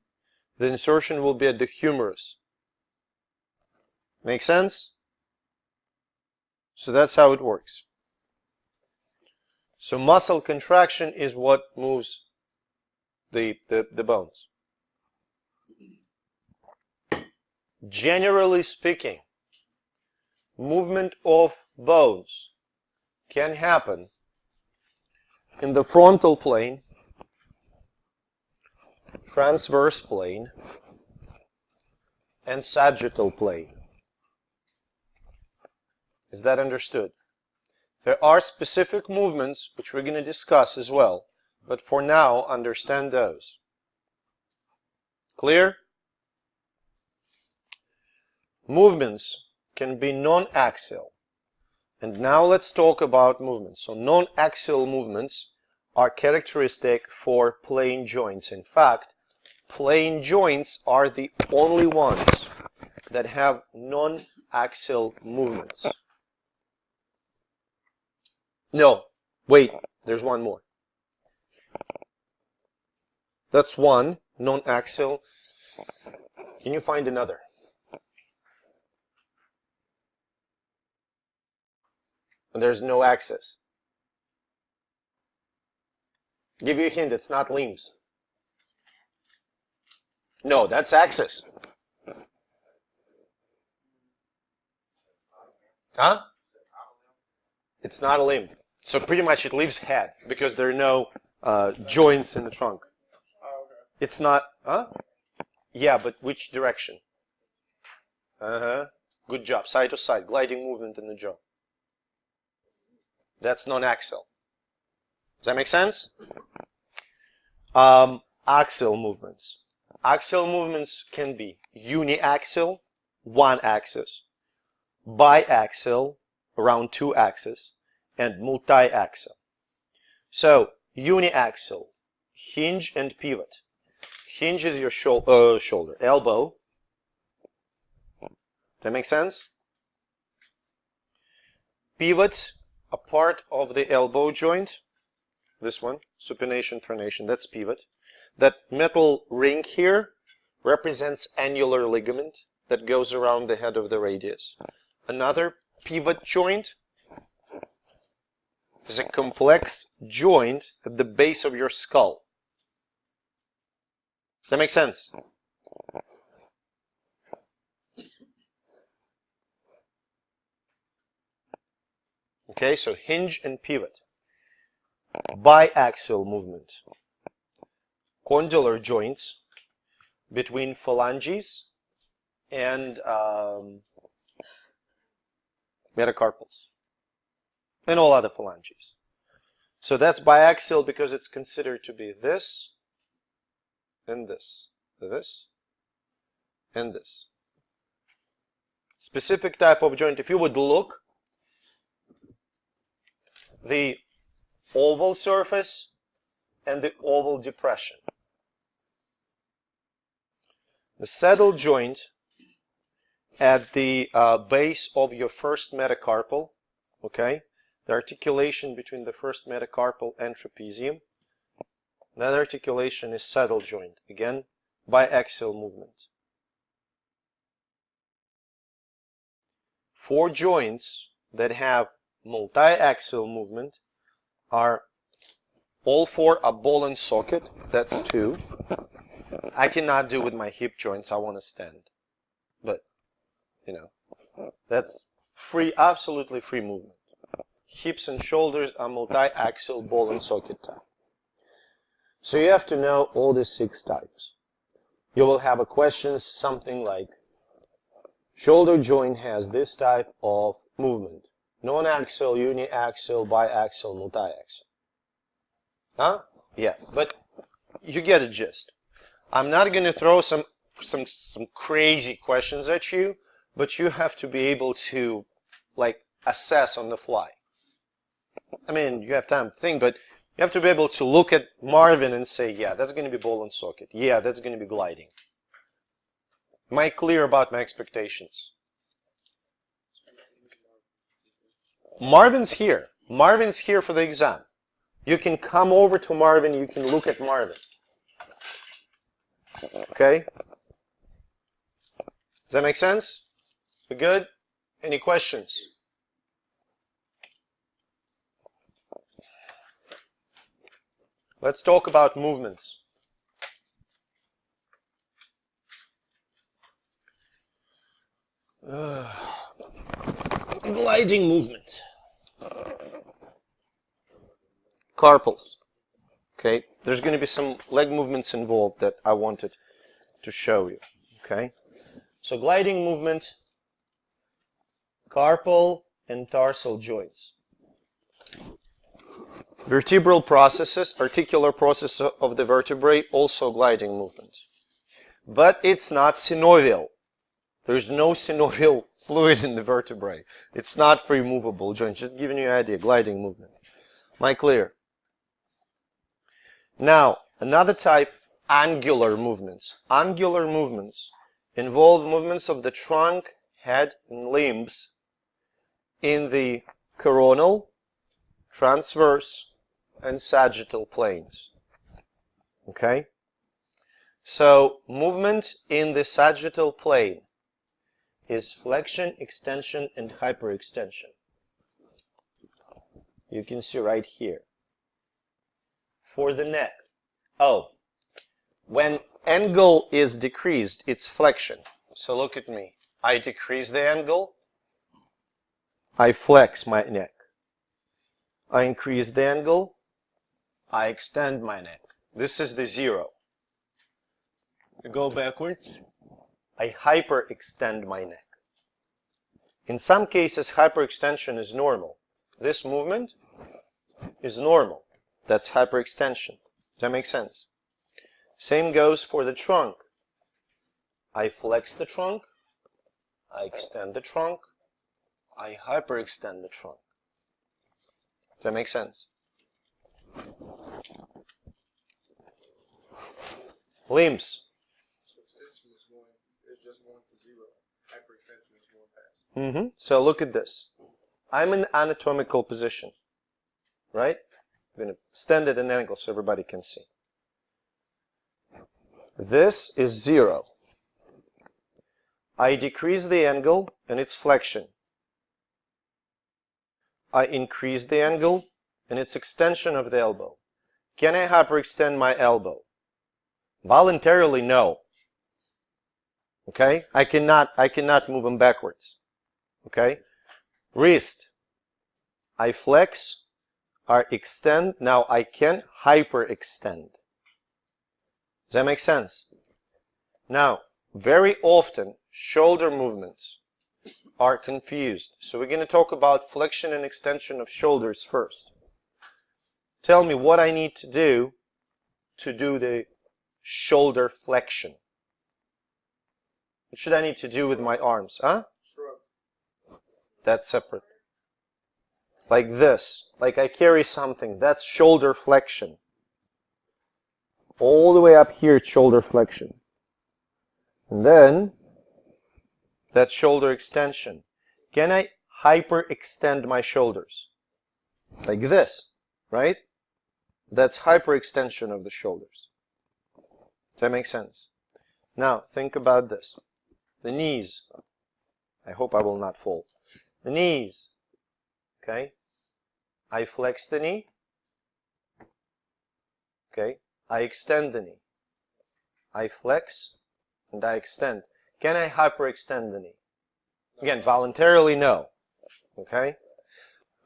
the insertion will be at the humerus. Make sense? So that's how it works. So muscle contraction is what moves the bones. Generally speaking, movement of bones can happen in the frontal plane, transverse plane, and sagittal plane. Is that understood? There are specific movements which we're going to discuss as well, but for now, understand those. Clear? Movements can be non-axial. And now let's talk about movements. So non-axial movements are characteristic for plane joints. In fact, plane joints are the only ones that have non-axial movements. No, wait, there's one more. That's one, non-axial. Can you find another? And there's no axis. Give you a hint, it's not limbs. No, that's axis. Huh? It's not a limb. So pretty much it leaves head because there are no joints in the trunk. Oh, okay. It's not, huh? Yeah, but which direction? Uh-huh. Good job. Side to side, gliding movement in the jaw. That's non-axial. Does that make sense? Axial movements. Axial movements can be uniaxial, one axis, biaxial, around two axes, and multi-axial. So, uniaxial, hinge and pivot. Hinge is your shoulder, elbow. That makes sense? Pivot, a part of the elbow joint. This one, supination, pronation, that's pivot. That metal ring here represents annular ligament that goes around the head of the radius. Another pivot joint is a complex joint at the base of your skull. That makes sense? Okay, so hinge and pivot. Biaxial movement. Condylar joints between phalanges and metacarpals and all other phalanges. So that's biaxial because it's considered to be this and this, this and this. Specific type of joint, if you would look, the oval surface and the oval depression. The saddle joint at the base of your first metacarpal, okay? The articulation between the first metacarpal and trapezium. That articulation is saddle joint. Again, biaxial movement. 4 joints that have multi-axial movement are all 4 are ball and socket. That's 2. I cannot do with my hip joints. I want to stand. But, you know, that's free, absolutely free movement. Hips and shoulders are multi-axial ball and socket type. So you have to know all the 6 types. You will have a question something like, shoulder joint has this type of movement. Non-axial, uniaxial, biaxial, multi-axial. Huh? Yeah, but you get a gist. I'm not going to throw some crazy questions at you, but you have to be able to, like, assess on the fly. I mean, you have time to think, but you have to be able to look at Marvin and say, yeah, that's going to be ball and socket. Yeah, that's going to be gliding. Am I clear about my expectations? Marvin's here. Marvin's here for the exam. You can come over to Marvin. You can look at Marvin. Okay? Does that make sense? We good? Any questions? Let's talk about movements. Gliding movement. Carpals. Okay, there's going to be some leg movements involved that I wanted to show you. Okay, so gliding movement, carpal and tarsal joints. Vertebral processes, articular process of the vertebrae, also gliding movement. But it's not synovial. There's no synovial fluid in the vertebrae. It's not free movable joint. Just giving you an idea, gliding movement. Am I clear? Now, another type, angular movements. Angular movements involve movements of the trunk, head, and limbs in the coronal, transverse, and sagittal planes. Okay? So, movement in the sagittal plane is flexion, extension, and hyperextension. You can see right here. For the neck, when angle is decreased, it's flexion. So look at me. I decrease the angle, I flex my neck. I increase the angle, I extend my neck. This is the 0. I go backwards, I hyperextend my neck. In some cases, hyperextension is normal. This movement is normal. That's hyperextension. Does that make sense? Same goes for the trunk. I flex the trunk, I extend the trunk, I hyperextend the trunk. Does that make sense? Limbs. Extension is just going to zero. Hyperextension is going past. So look at this. I'm in anatomical position, right? I'm going to extend it at an angle so everybody can see. This is 0. I decrease the angle and it's flexion. I increase the angle and it's extension of the elbow. Can I hyperextend my elbow? Voluntarily, no. Okay? I cannot move them backwards. Okay? Wrist. I flex, I extend. Now I can hyperextend. Does that make sense? Now, very often, shoulder movements are confused. So we're going to talk about flexion and extension of shoulders first. Tell me what I need to do the shoulder flexion. What should I need to do with my arms? Huh? Shrug. That's separate. Like this. Like I carry something. That's shoulder flexion. All the way up here, it's shoulder flexion. And then, that's shoulder extension. Can I hyperextend my shoulders? Like this, right? That's hyperextension of the shoulders. Does that make sense? Now, think about this. The knees. I hope I will not fall. The knees. Okay? I flex the knee. Okay? I extend the knee. I flex and I extend. Can I hyperextend the knee? Again, voluntarily, no. Okay?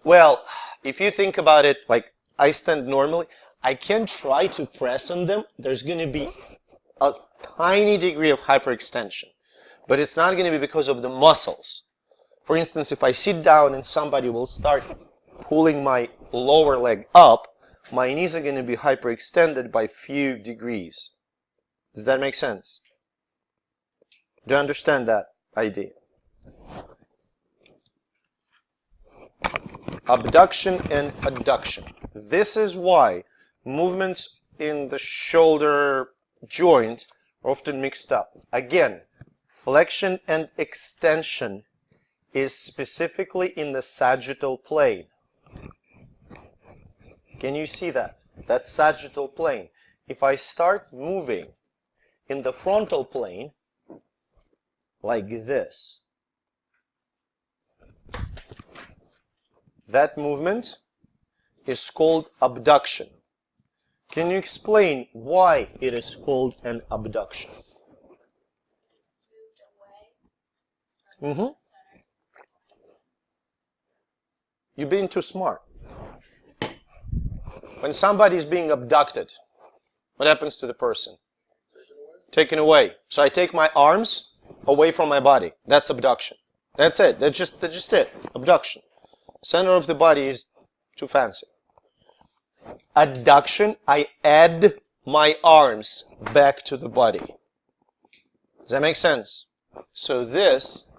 Well, if you think about it, like I stand normally, I can try to press on them. There's going to be a tiny degree of hyperextension. But it's not going to be because of the muscles. For instance, if I sit down and somebody will start pulling my lower leg up, my knees are going to be hyperextended by few degrees. Does that make sense? Do you understand that idea? Abduction and adduction. This is why movements in the shoulder joint are often mixed up. Again, flexion and extension is specifically in the sagittal plane. Can you see that? That's sagittal plane. If I start moving in the frontal plane, like this, that movement is called abduction. Can you explain why it is called an abduction? It's moved away from the center. You're being too smart. When somebody is being abducted, what happens to the person? Taken away. So I take my arms away from my body. That's abduction. That's it. That's just it. Abduction. Center of the body is too fancy. Adduction, I add my arms back to the body. Does that make sense? So this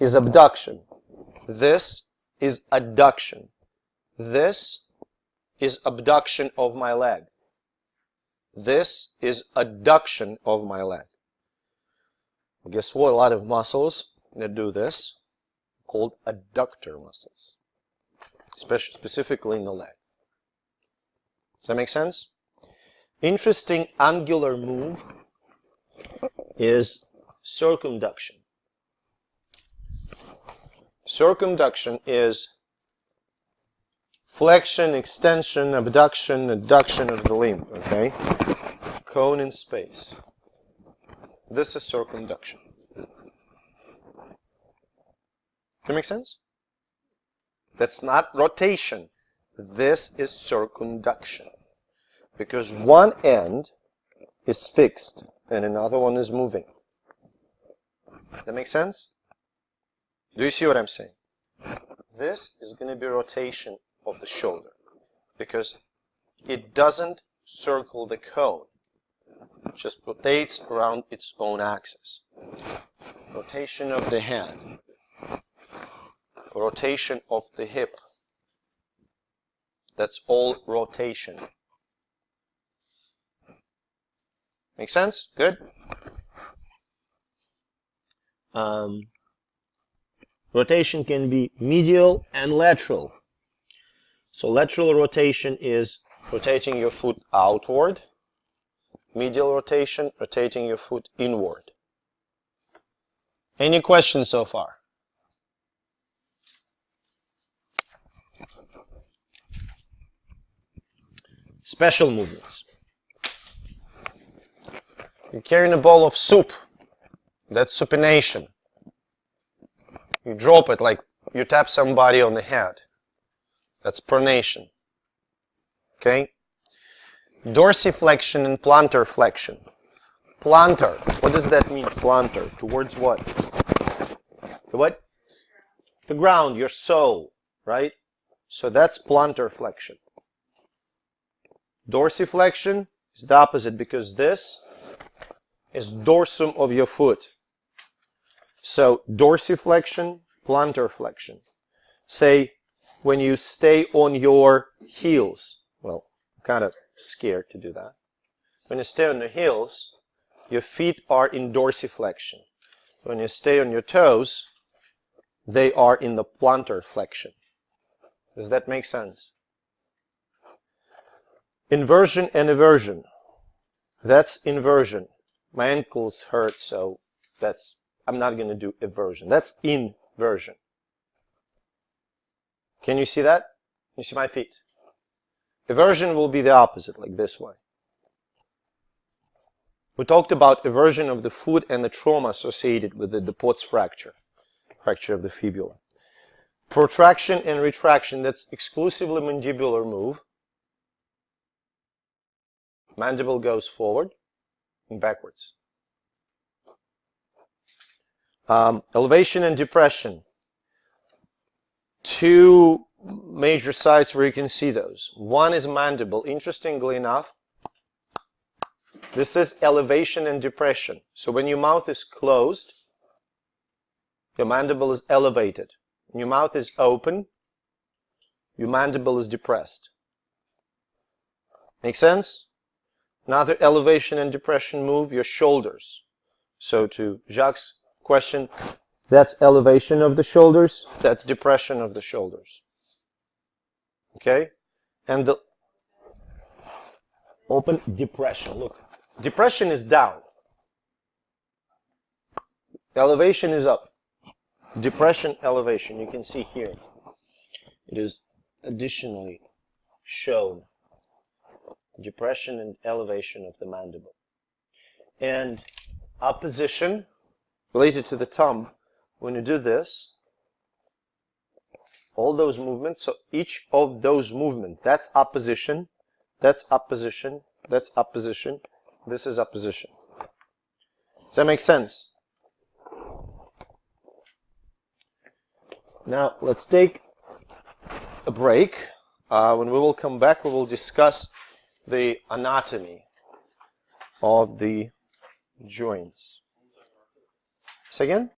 is abduction. This is adduction. This is abduction of my leg. This is adduction of my leg. Well, guess what? A lot of muscles that do this are called adductor muscles, specifically in the leg. Does that make sense? Interesting angular move is circumduction. Circumduction is flexion, extension, abduction, adduction of the limb, okay? Cone in space. This is circumduction. Does that make sense? That's not rotation. This is circumduction. Because one end is fixed and another one is moving. That make sense? Do you see what I'm saying? This is going to be rotation of the shoulder because it doesn't circle the cone. It just rotates around its own axis. rotation of the hand, rotation of the hip. That's all rotation. Make sense? Good? Rotation can be medial and lateral. So lateral rotation is rotating your foot outward. Medial rotation, rotating your foot inward. Any questions so far? Special movements. You're carrying a bowl of soup. That's supination. You drop it like you tap somebody on the head. That's pronation. Okay? Dorsiflexion and plantar flexion. Plantar. What does that mean? Plantar. Towards what? The what? The ground, your soul, right? So that's plantar flexion. Dorsiflexion is the opposite because this is dorsum of your foot. So dorsiflexion, plantar flexion. Say when you stay on your heels. Well, I'm kind of scared to do that. When you stay on the heels, your feet are in dorsiflexion. When you stay on your toes, they are in the plantar flexion. Does that make sense? Inversion and eversion. That's inversion. My ankles hurt, so I'm not going to do eversion. That's inversion. Can you see that? You see my feet? Eversion will be the opposite, like this way. We talked about eversion of the foot and the trauma associated with the Potts fracture of the fibula. Protraction and retraction, that's exclusively mandibular move. Mandible goes forward and backwards. Elevation and depression. Two major sites where you can see those. One is mandible. Interestingly enough, this is elevation and depression. So when your mouth is closed, your mandible is elevated. When your mouth is open, your mandible is depressed. Make sense? Another elevation and depression move, your shoulders. So to Jacques' question, that's elevation of the shoulders, that's depression of the shoulders. Okay? And the open depression. Look, depression is down. Elevation is up. Depression, elevation. You can see here. It is additionally shown. Depression and elevation of the mandible. And opposition, related to the thumb, when you do this, all those movements, so each of those movements, that's opposition, that's opposition, that's opposition, this is opposition. Does that make sense? Now, let's take a break. When we will come back, we will discuss the anatomy of the joints. Say again?